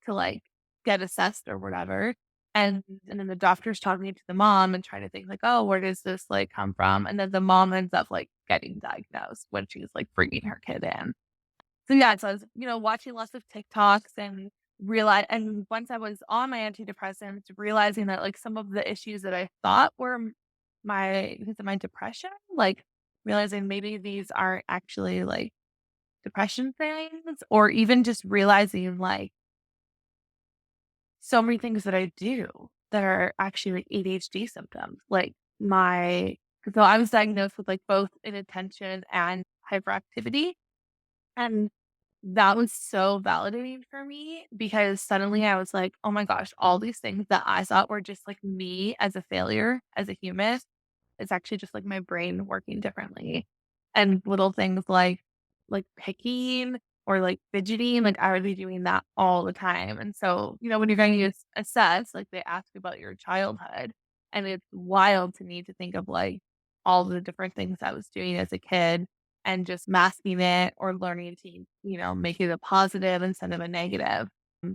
to like get assessed or whatever. And then the doctor's talking to the mom and trying to think like, oh, where does this like come from? And then the mom ends up like getting diagnosed when she's like bringing her kid in. So yeah, so I was, watching lots of TikToks and and once I was on my antidepressants, realizing that like some of the issues that I thought were because of my depression, like realizing maybe these aren't actually like depression things, or even just realizing like so many things that I do that are actually like ADHD symptoms. So I was diagnosed with like both inattention and hyperactivity. And that was so validating for me because suddenly I was like, oh my gosh, all these things that I thought were just like me as a failure, as a human, it's actually just like my brain working differently. And little things like picking or like fidgeting, like I would be doing that all the time. And so, when you're going to assess, like they ask you about your childhood. And it's wild to me to think of like all the different things I was doing as a kid and just masking it or learning to, make it a positive instead of a negative.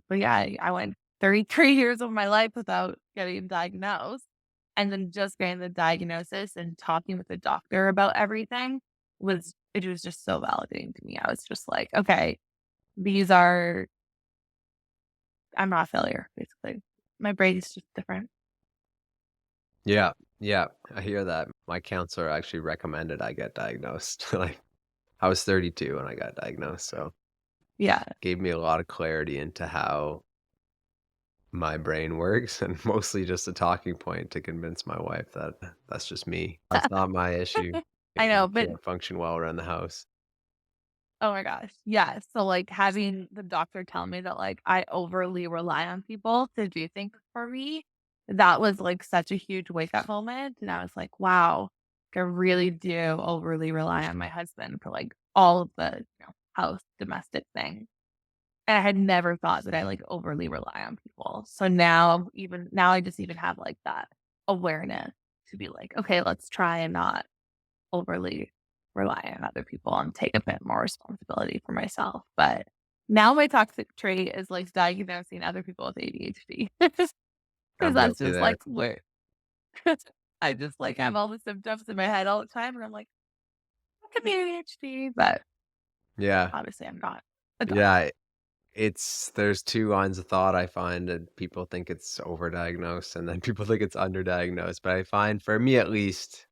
But yeah, I went 33 years of my life without getting diagnosed. And then just getting the diagnosis and talking with the doctor about everything it was just so validating to me. I was just like, okay, these are I'm not a failure, basically. My brain is just different. Yeah, yeah, I hear that. My counselor actually recommended I get diagnosed. Like, I was 32 when I got diagnosed, so Yeah. gave me a lot of clarity into how my brain works and mostly just a talking point to convince my wife that that's just me. That's not my issue. I I know, but can't function well around the house. oh my gosh. Yeah. So like having the doctor tell me that like I overly rely on people to do things for me, that was like such a huge wake up moment. And I was like, wow, I really do overly rely on my husband for like all of the house domestic things. And I had never thought that I like overly rely on people. So now I just even have like that awareness to be like, okay, let's try and not overly rely on other people and take a bit more responsibility for myself. But now my toxic trait is like diagnosing other people with ADHD because I'm that's guilty just there. like where I just like have all the symptoms in my head all the time. And I'm like, I could be ADHD, but Yeah. obviously I'm not a doctor. Yeah, there's 2 lines of thought I find, and people think it's overdiagnosed, and then people think it's underdiagnosed, but I find for me at least,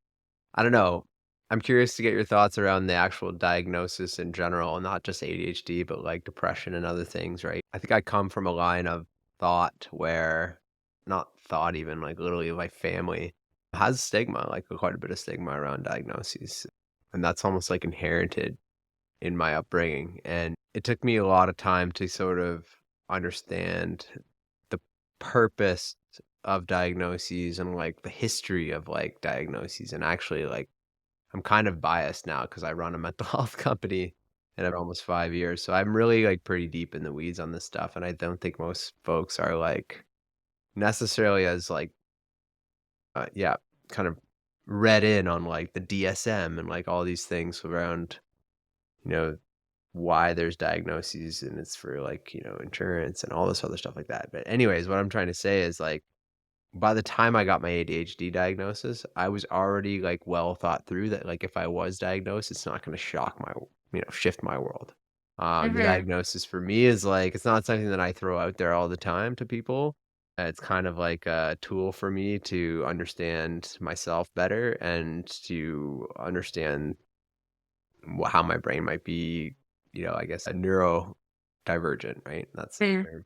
I don't know, I'm curious to get your thoughts around the actual diagnosis in general, not just ADHD, but, like, depression and other things, right? I think I come from a line of thought where not thought even, like, literally my family has stigma, like, quite a bit of stigma around diagnoses, and that's almost, like, inherited in my upbringing, and it took me a lot of time to sort of understand the purpose of diagnoses and, like, the history of, like, diagnoses, and actually, like, I'm kind of biased now because I run a mental health company and I've almost 5 years, so I'm really, like, pretty deep in the weeds on this stuff, and I don't think most folks are, like, necessarily as, like, yeah, kind of read in on, like, the DSM and, like, all these things around, you know, why there's diagnoses and it's for like, insurance and all this other stuff like that. But anyways, what I'm trying to say is like by the time I got my ADHD diagnosis, I was already like well thought through that like if I was diagnosed, it's not going to shock my, shift my world. The Mhm. diagnosis for me is like it's not something that I throw out there all the time to people. It's kind of like a tool for me to understand myself better and to understand how my brain might be, I guess a neurodivergent, right? That's the Mm. term.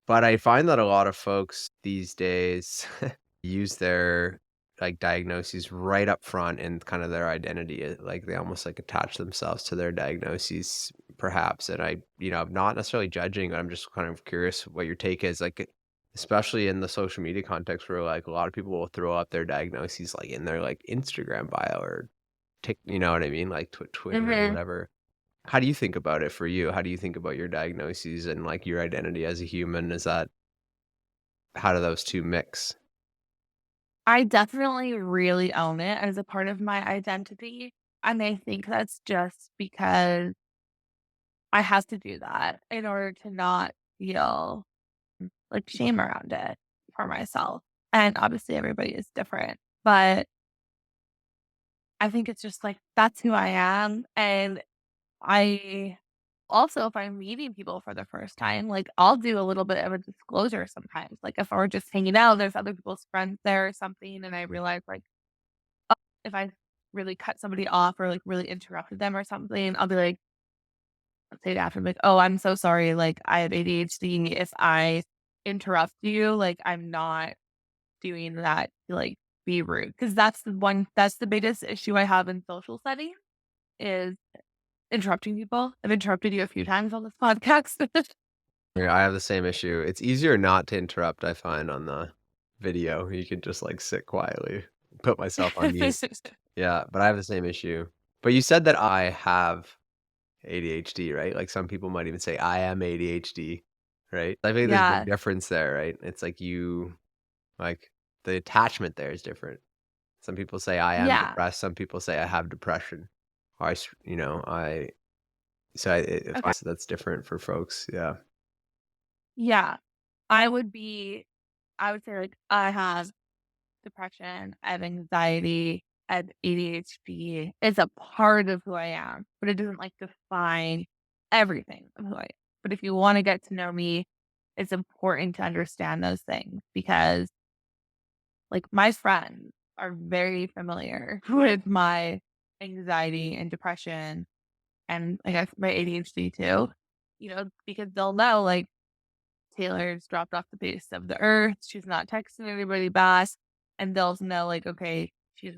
But I find that a lot of folks these days use their like diagnoses right up front in kind of their identity. Like they almost like attach themselves to their diagnoses, perhaps. And I'm not necessarily judging. I'm just kind of curious what your take is. Like, especially in the social media context, where like a lot of people will throw up their diagnoses like in their like Instagram bio or you know what I mean, like Twitter or Mhm. whatever. How do you think about it for you? How do you think about your diagnoses and like your identity as a human? Is that how do those two mix? I definitely really own it as a part of my identity, and I think that's just because I have to do that in order to not feel, like, shame around it for myself, and obviously everybody is different, but I think it's just, like, that's who I am, and I also, if I'm meeting people for the first time, like, I'll do a little bit of a disclosure sometimes, like, if we're just hanging out, there's other people's friends there or something, and I realize, like, if I really cut somebody off or, like, really interrupted them or something, I'll be like, I'll say it after, like, "Oh, I'm so sorry, like, I have ADHD. If I interrupt you, like, I'm not doing that to, like, be rude." Because that's the biggest issue I have in social settings is interrupting people. I've interrupted you a few times on this podcast. Yeah, I have the same issue. It's easier not to interrupt, I find, on the video. You could just, like, sit quietly, put myself on mute. Yeah, but I have the same issue. But you said that I have ADHD, right? Like, some people might even say, "I am ADHD," right? I think there's a big Yeah. difference there, right? It's like like, the attachment there is different. Some people say, "I am Yeah. depressed," some people say, "I have depression." Or I so I Okay. find that's different for folks, yeah. Yeah. I would say, like, I have depression, I have anxiety, I have ADHD. It's a part of who I am, but it doesn't, like, define everything of who I am. But if you wanna get to know me, it's important to understand those things because, like, my friends are very familiar with my anxiety and depression and, I guess, my ADHD too, because they'll know, like, Taylor's dropped off the face of the earth. She's not texting anybody back. And they'll know, like, okay, she's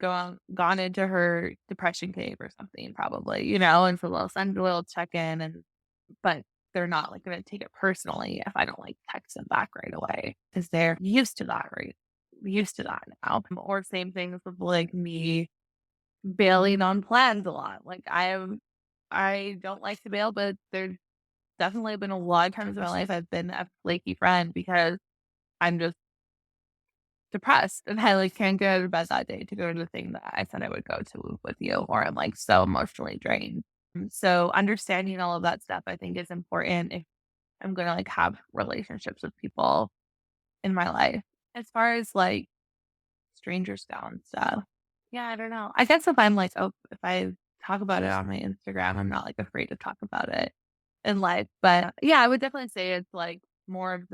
gone into her depression cave or something, probably, and so they'll send a little check in but they're not like gonna take it personally if I don't like text them back right away because they're used to that, right? Used to that now. Or same things with like me bailing on plans a lot. Like I don't like to bail, but there's definitely been a lot of times in my life I've been a flaky friend because I'm just depressed and I like can't get out of bed that day to go to the thing that I said I would go to with you, or I'm like so emotionally drained. So understanding all of that stuff I think is important if I'm gonna like have relationships with people in my life. As far as like strangers go and stuff. Yeah, I don't know. I guess if I'm like, oh, if I talk about it on my Instagram, I'm not like afraid to talk about it in life. But yeah, I would definitely say it's like more of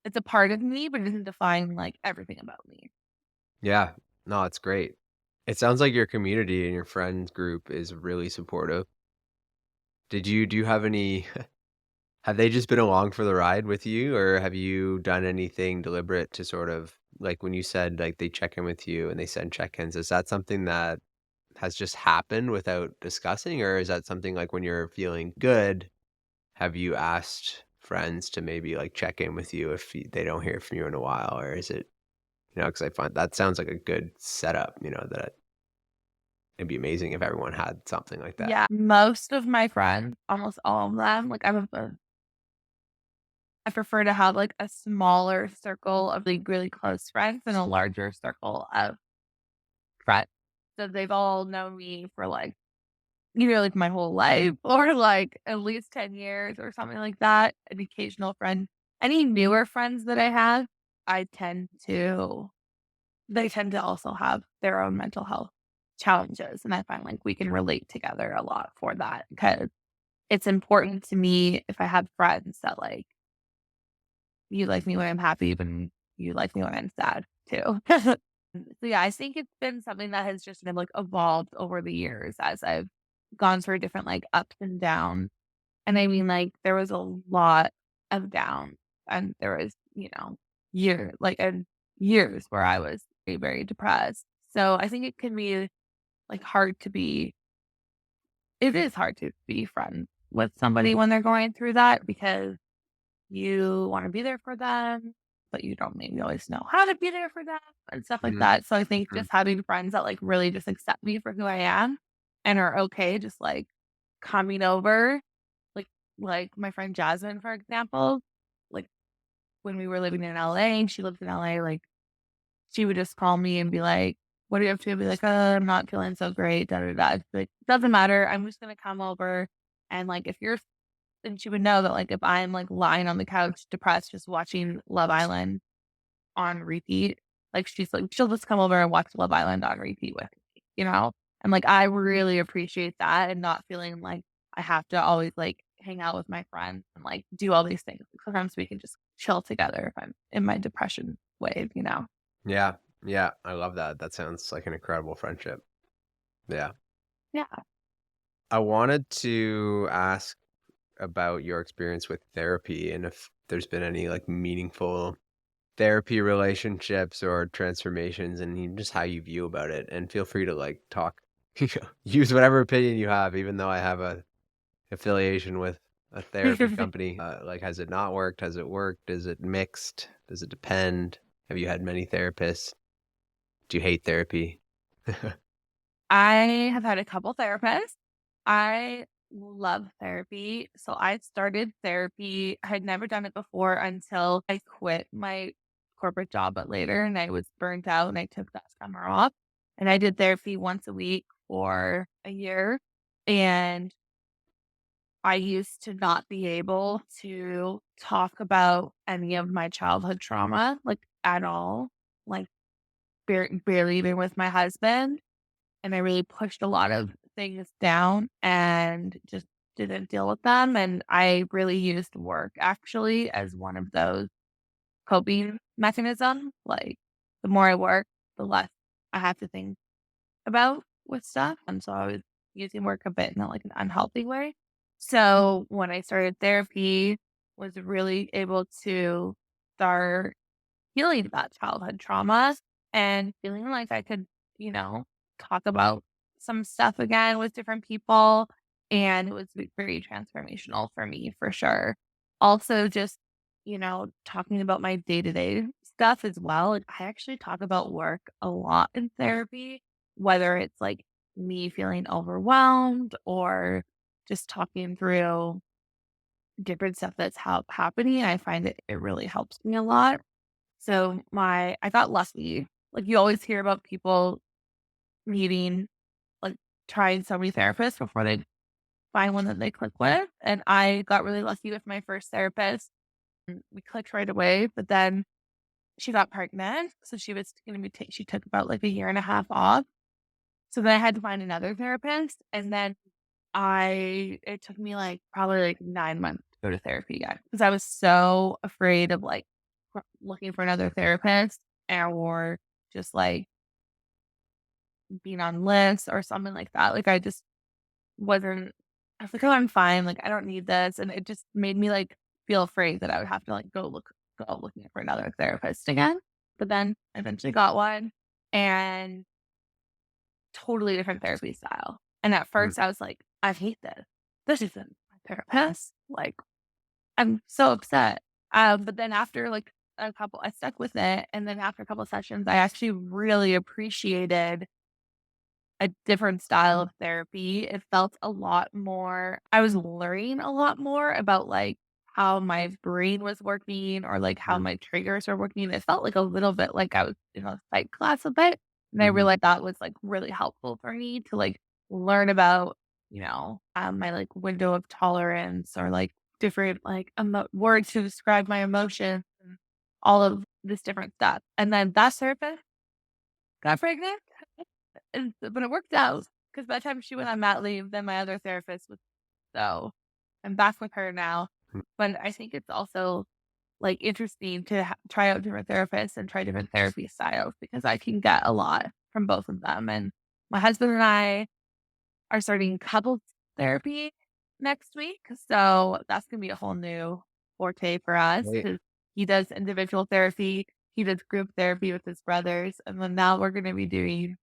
it's a part of me, but it doesn't define like everything about me. Yeah. No, it's great. It sounds like your community and your friends group is really supportive. Do you have any have they just been along for the ride with you, or have you done anything deliberate to sort of like, when you said, like, they check in with you and they send check-ins, is that something that has just happened without discussing, or is that something like when you're feeling good, have you asked friends to maybe, like, check in with you if they don't hear from you in a while, or is it because I find that sounds like a good setup, that it'd be amazing if everyone had something like that. Yeah, most of my friends, almost all of them, like I prefer to have like a smaller circle of like really close friends and a larger circle of friends. So they've all known me for like either like my whole life or like at least 10 years or something like that. An occasional friend. Any newer friends that I have, they tend to also have their own mental health challenges. And I find like we can relate together a lot for that because it's important to me if I have friends that like you like me when I'm happy, but you like me when I'm sad too. So yeah, I think it's been something that has just been like evolved over the years as I've gone through different like ups and downs. And I mean, like there was a lot of downs and there was, year like years where I was very, very depressed. So I think it can be like hard to be it is hard to be friends with somebody when they're going through that because you want to be there for them, but you don't maybe always know how to be there for them and stuff like Mhm, that. So I think mhm, just having friends that like really just accept me for who I am and are okay just like coming over, like like my friend Jasmine, for example, like when we were living in LA and she lived in LA, like she would just call me and be like, "What are you up to?" I'd be like, I'm not feeling so great, da da da." She's like, "Doesn't matter. I'm just gonna come over and like if you're," and she would know that like if I'm like lying on the couch depressed, just watching Love Island on repeat, like she's like, she'll just come over and watch Love Island on repeat with me, you know? And like I really appreciate that and not feeling like I have to always like hang out with my friends and like do all these things. Sometimes we can just chill together if I'm in my depression wave, you know? yeah, yeah, I love that, that sounds like an incredible friendship. Yeah. Yeah. I wanted to ask about your experience with therapy and if there's been any, like, meaningful therapy relationships or transformations and just how you view about it, and feel free to, like, talk use whatever opinion you have, even though I have a affiliation with a therapy company. Like, has it not worked? Has it worked? Is it mixed? Does it depend? Have you had many therapists? Do you hate therapy? I have had a couple therapists. I love therapy. So I started therapy. I had never done it before until I quit my corporate job, but later and I was burnt out and I took that summer off. And I did therapy once a week for a year. And I used to not be able to talk about any of my childhood trauma, like at all, like barely even with my husband. And I really pushed a lot of things down and just didn't deal with them, and I really used work actually as one of those coping mechanisms, like, the more I work, the less I have to think about with stuff, and so I was using work a bit in, like, an unhealthy way. So, when I started therapy, was really able to start healing that childhood trauma and feeling like I could, you know, talk about some stuff again with different people. And it was very transformational for me for sure. Also, just, talking about my day to day stuff as well. Like, I actually talk about work a lot in therapy, whether it's like me feeling overwhelmed or just talking through different stuff that's happening. I find it really helps me a lot. So I got lucky. Like you always hear about people needing like trying so many therapists before they find one that they click with. And I got really lucky with my first therapist. We clicked right away, but then she got pregnant. So she was going to be, she took about like a year and a half off. So then I had to find another therapist. And then it took me like probably like 9 months to go to therapy again because I was so afraid of like looking for another therapist or just like being on lists or something like that. Like I just wasn't, I was like, oh, I'm fine. Like I don't need this. And it just made me like feel afraid that I would have to like go looking for another therapist again. But then I eventually got one and totally different therapy style. And at Mhm. first I was like, I hate this. This isn't my therapist. Like I'm so upset. But then after like I stuck with it. And then after a couple of sessions, I actually really appreciated a different style of therapy. It felt a lot more, I was learning a lot more about like how my brain was working or like how Mhm, my triggers are working. It felt like a little bit like I was in a psych class a bit. And I mhm, realized that was like really helpful for me to like learn about, my like window of tolerance or like different like words to describe my emotions and all of this different stuff. And then that therapist got pregnant but it worked out because by the time she went on mat leave, then my other therapist was so I'm back with her now. mhm. But I think it's also like interesting to try out different therapists and try different therapy styles because I can get a lot from both of them. And my husband and I are starting couples therapy next week. So that's going to be a whole new forte for us Right. because he does individual therapy he did group therapy with his brothers, and then now we're gonna be doing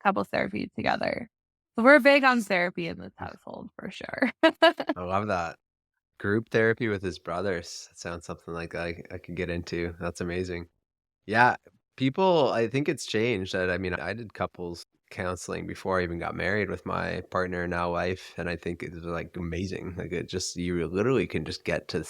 couples therapy together. So we're big on therapy in this household for sure. I love that. Group therapy with his brothers. That sounds something like I could get into. That's amazing. Yeah, people I think it's changed. I mean, I did couples counseling before I even got married with my partner, now wife, and I think it was, like, amazing. Like, it just you literally can just get to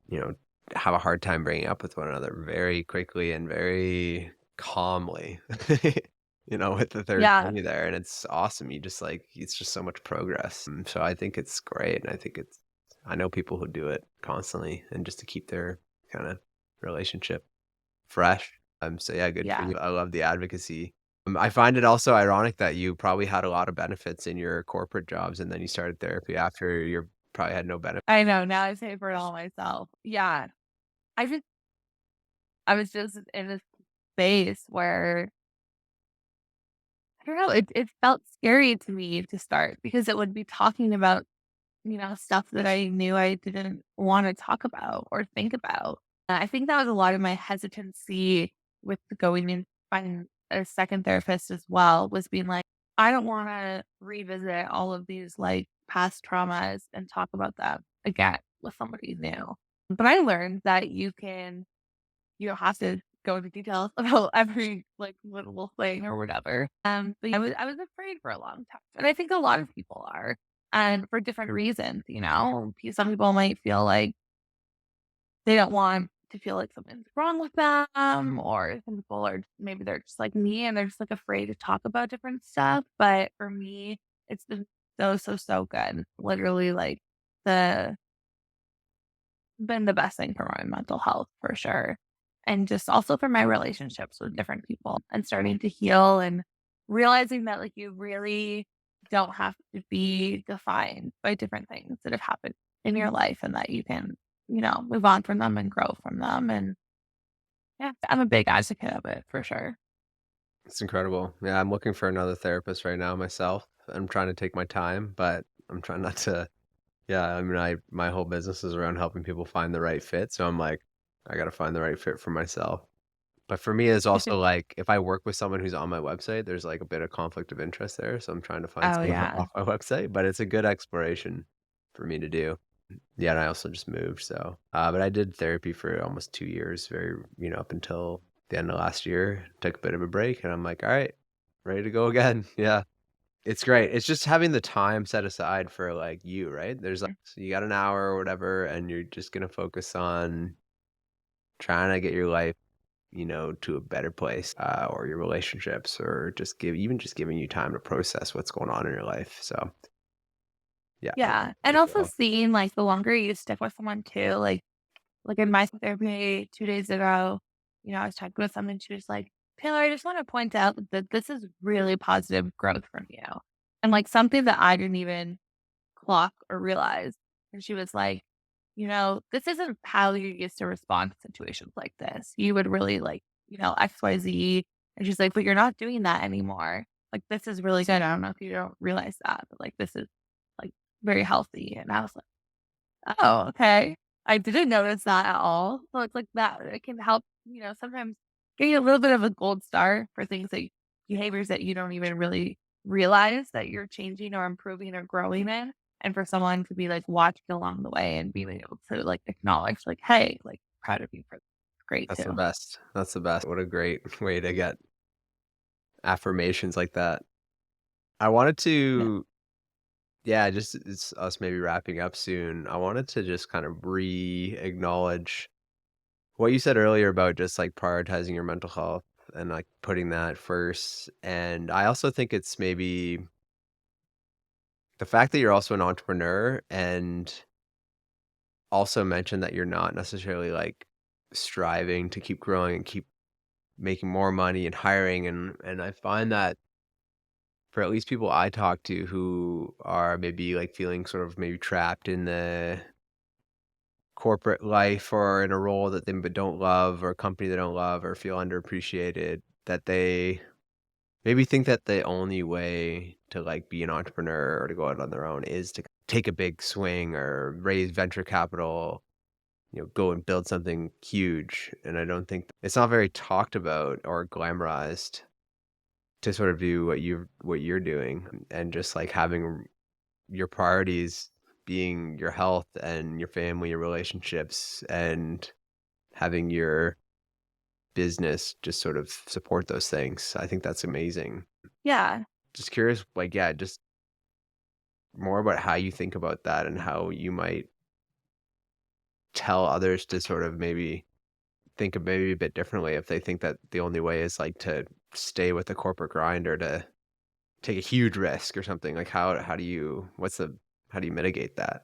you know, have a hard time bringing up with one another very quickly and very calmly, with the third Yeah, party there, and it's awesome. You just like it's just so much progress, and so I think it's great, and I know people who do it constantly and just to keep their kinda relationship fresh. So yeah, good for yeah. you. I love the advocacy. I find it also ironic that you probably had a lot of benefits in your corporate jobs, and then you started therapy after you probably had no benefit. I know, now I pay for it all myself. Yeah. I just I was just in this space where I don't know, it felt scary to me to start because it would be talking about, stuff that I knew I didn't wanna talk about or think about. I think that was a lot of my hesitancy with going and finding a second therapist as well, was being like, "I don't wanna revisit all of these, like, past traumas and talk about them again with somebody new." But I learned that you don't have to go into details about every, like, little thing or whatever. But I was afraid for a long time, and I think a lot of people are, and for different reasons, Some people might feel like they don't want to feel like something's wrong with them, or some people are maybe they're just like me and they're just, like, afraid to talk about different stuff, but for me, it's been so, so, so good. Literally, like, the been the best thing for my mental health for sure. And just also for my relationships with different people and starting to heal and realizing that like you really don't have to be defined by different things that have happened in your life and that you can, move on from them and grow from them. And yeah, I'm a big advocate of it for sure. It's incredible. Yeah, I'm looking for another therapist right now myself. I'm trying to take my time, but I'm trying not to yeah, I mean, my whole business is around helping people find the right fit, so I'm like, I gotta find the right fit for myself. But for me, it's also like, if I work with someone who's on my website, there's, like, a bit of conflict of interest there, so I'm trying to find Oh someone yeah. off my website, but it's a good exploration for me to do. Yeah, and I also just moved, so, but I did therapy for almost 2 years, up until the end of last year, took a bit of a break, and I'm like, "Alright, ready to go again." Yeah, it's great. It's just having the time set aside for, like, you, right? There's, like so you got an hour or whatever, and you're just gonna focus on trying to get your life, to a better place, or your relationships, or just giving you time to process what's going on in your life, so, yeah, I Yeah. And like it also all. seeing like the longer you stick with someone too, like in my therapy 2 days ago, I was talking with someone, she was like, "Taylor, I just want to point out that this is really positive growth from you." And like something that I didn't even clock or realize. And she was like, this isn't how you used to respond to situations like this. You would really like, XYZ. And she's like, but you're not doing that anymore. Like, this is really good. I don't know if you don't realize that, but like, this is like very healthy. And I was like, oh, okay. I didn't notice that at all. So it's like that it can help, sometimes give you a little bit of a gold star for things that behaviors that you don't even really realize that you're changing or improving or growing in. And for someone to be like watching along the way and being able to like acknowledge, like, hey, like proud of you for great That's the too. best. That's the best. What a great way to get affirmations like that. I wanted Yeah. to yeah, just it's us maybe wrapping up soon. I wanted to just kind of re-acknowledge what you said earlier about just, like, prioritizing your mental health and, like, putting that first, and I also think it's maybe the fact that you're also an entrepreneur and also mentioned that you're not necessarily, like, striving to keep growing and keep making more money and hiring, and I find that for at least people I talk to who are maybe, like, feeling sort of maybe trapped in the corporate life or in a role that they don't love or a company they don't love or feel underappreciated, that they maybe think that the only way to, like, be an entrepreneur or to go out on their own is to take a big swing or raise venture capital go and build something huge. And I don't think it's not very talked about or glamorized to sort of do what you're doing, and just like having your priorities being your health and your family, your relationships, and having your business just sort of support those things. I think that's amazing. Yeah. Just curious, like, yeah, just more about how you think about that and how you might tell others to sort of maybe think of maybe a bit differently if they think that the only way is like to stay with the corporate grind or to take a huge risk or something. Like how do you how do you mitigate that?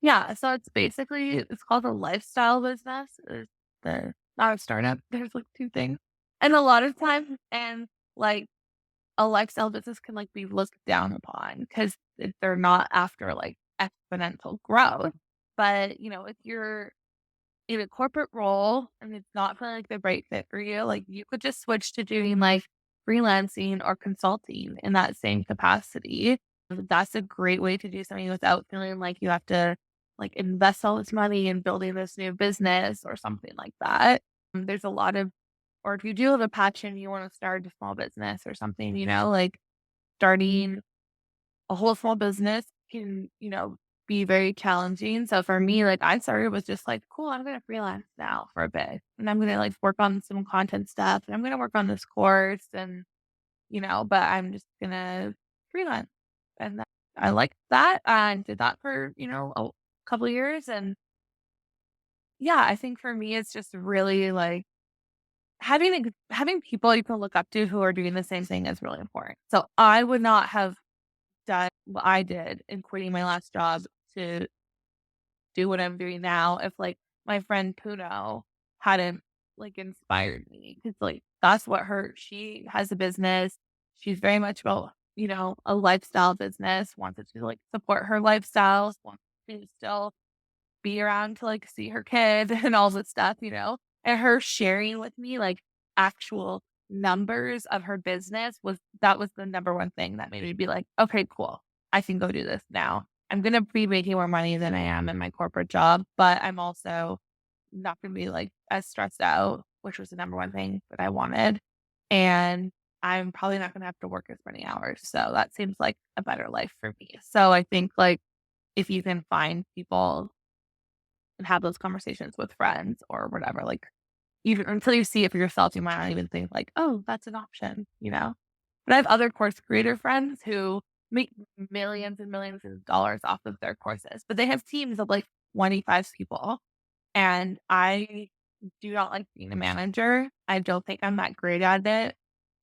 Yeah, so it's called a lifestyle business. It's not a startup. There's like 2 things. And a lot of times and like a lifestyle business can like be looked down upon because they're not after like exponential growth. But, if you're in a corporate role and it's not feeling like the right fit for you, like you could just switch to doing like freelancing or consulting in that same capacity. That's a great way to do something without feeling like you have to like invest all this money in building this new business or something like that. There's a lot of, or if you do have a passion, you want to start a small business or something, like starting a whole small business can, be very challenging. So for me, like I started with just like, cool, I'm gonna freelance now for a bit. And I'm gonna like work on some content stuff and I'm gonna work on this course and but I'm just gonna freelance. And I liked that and did that for, a couple of years. And yeah, I think for me it's just really like having people you can look up to who are doing the same thing is really important. So I would not have done what I did in quitting my last job to do what I'm doing now if like my friend Puno hadn't like inspired me because like that's what she has a business. She's very much about, a lifestyle business, wanted to like support her lifestyles, wants to still be around to, like, see her kid and all this stuff, and her sharing with me, like, actual numbers of her business was the number one thing that made me be like, "Okay, cool. I can go do this now. I'm gonna be making more money than I am in my corporate job, but I'm also not gonna be, like, as stressed out," which was the number one thing that I wanted, and I'm probably not gonna have to work as many hours, so that seems like a better life for me. So I think, like, if you can find people and have those conversations with friends or whatever. Like, even until you see it for yourself, you might not even think like, "Oh, that's an option." But I have other course creator friends who make millions and millions of dollars off of their courses, but they have teams of like 25 people. And I do not like being a manager. I don't think I'm that great at it,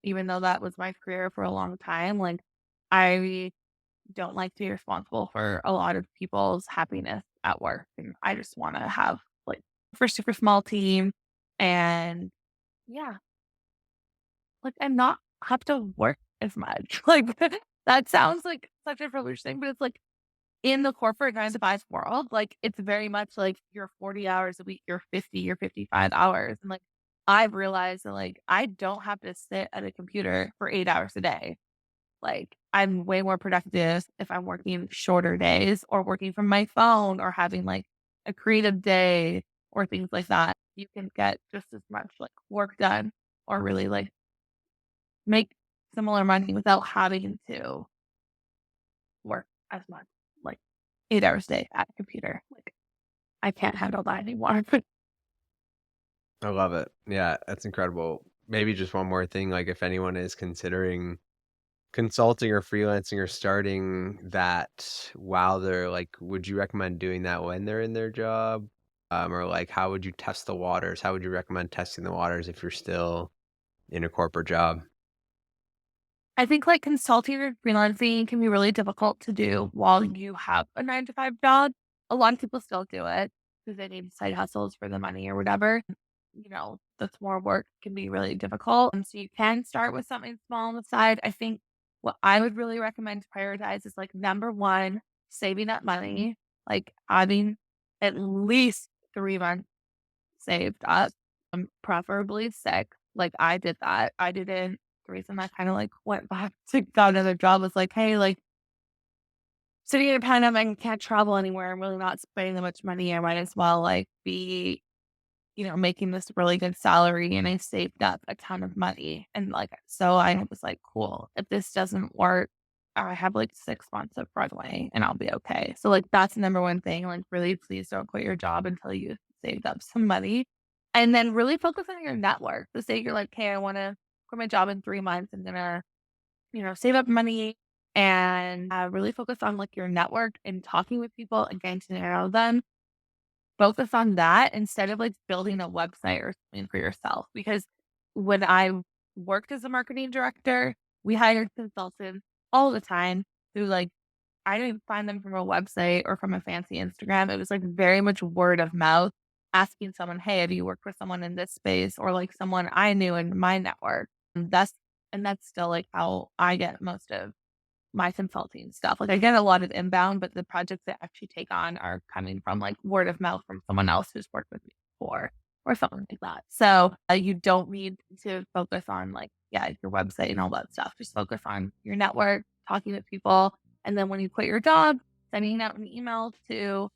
even though that was my career for a long time. Like, I don't like to be responsible for a lot of people's happiness at work. And I just want to have like for super small team and yeah, like and not have to work as much. Like that sounds like such a privileged thing, but it's like in the corporate 9 to 5 world, like it's very much like you're 40 hours a week, you're 50, you're 55 hours. And like I've realized that like I don't have to sit at a computer for 8 hours a day. Like, I'm way more productive if I'm working shorter days or working from my phone or having, like, a creative day or things like that. You can get just as much, like, work done or really, like, make similar money without having to work as much, like, 8 hours a day at a computer. Like, I can't handle that anymore. I love it. Yeah, that's incredible. Maybe just one more thing, like if anyone is considering consulting or freelancing or starting that while they're like, would you recommend doing that when they're in their job? Or like, how would you test the waters? How would you recommend testing the waters if you're still in a corporate job? I think like consulting or freelancing can be really difficult to do while you have a 9 to 5 job. A lot of people still do it because they need side hustles for the money or whatever. That's more work can be really difficult. And so you can start with something small on the side. I think what I would really recommend to prioritize is like number one, saving up money, like having at least 3 months saved up, preferably 6. Like, I did that. I didn't the reason I kinda, like, went back to got another job was like, "Hey, like, sitting in a pandemic and can't travel anywhere. I'm really not spending that much money. I might as well like be, making this really good salary, and I saved up a ton of money. And like, so I was like, cool, if this doesn't work, I have like 6 months of runway and I'll be okay. So like, that's the number one thing. Like, really, please don't quit your job until you saved up some money. And then really focus on your network. So say you're like, hey, I want to quit my job in 3 months. I'm going to, save up money and really focus on like your network and talking with people and getting to know them. Focus on that instead of like building a website or something for yourself. Because when I worked as a marketing director, we hired consultants all the time who like I didn't find them from a website or from a fancy Instagram. It was like very much word of mouth, asking someone, hey, have you worked with someone in this space or like someone I knew in my network? And that's still like how I get most of my consulting stuff. Like I get a lot of inbound, but the projects I actually take on are coming from like word of mouth from someone else who's worked with me before or something like that. So you don't need to focus on like, yeah, your website and all that stuff. Just focus on your network, talking with people. And then when you quit your job, sending out an email to,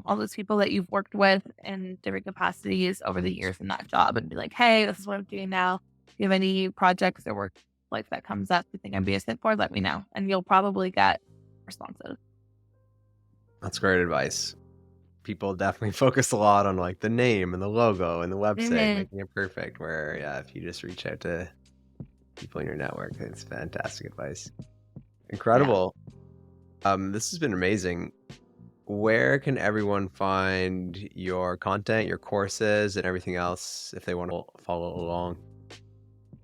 all those people that you've worked with in different capacities over the years in that job and be like, hey, this is what I'm doing now. If you have any projects or work like that comes up, you think I'd be a fit for, let me know. And you'll probably get responses. That's great advice. People definitely focus a lot on like the name and the logo and the website, Mhm. making it perfect. Where, yeah, if you just reach out to people in your network, it's fantastic advice. Yeah. Incredible. This has been amazing. Where can everyone find your content, your courses, and everything else if they want to follow along?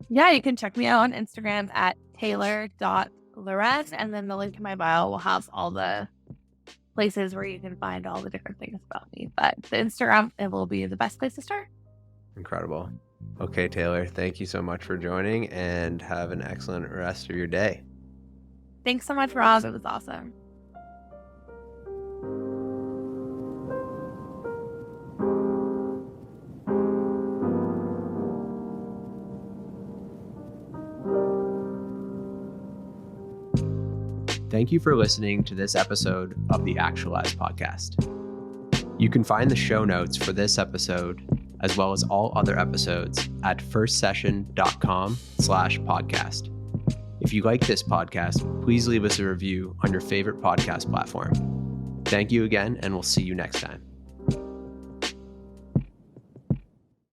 Yeah, you can check me out on Instagram at taylor.loren. And then the link in my bio will have all the places where you can find all the different things about me. But the Instagram, it will be the best place to start. Incredible. Okay, Taylor, thank you so much for joining and have an excellent rest of your day. Thanks so much, Rob. It was awesome. Thank you for listening to this episode of the Actualize podcast. You can find the show notes for this episode, as well as all other episodes, at firstsession.com/podcast. If you like this podcast, please leave us a review on your favorite podcast platform. Thank you again, and we'll see you next time.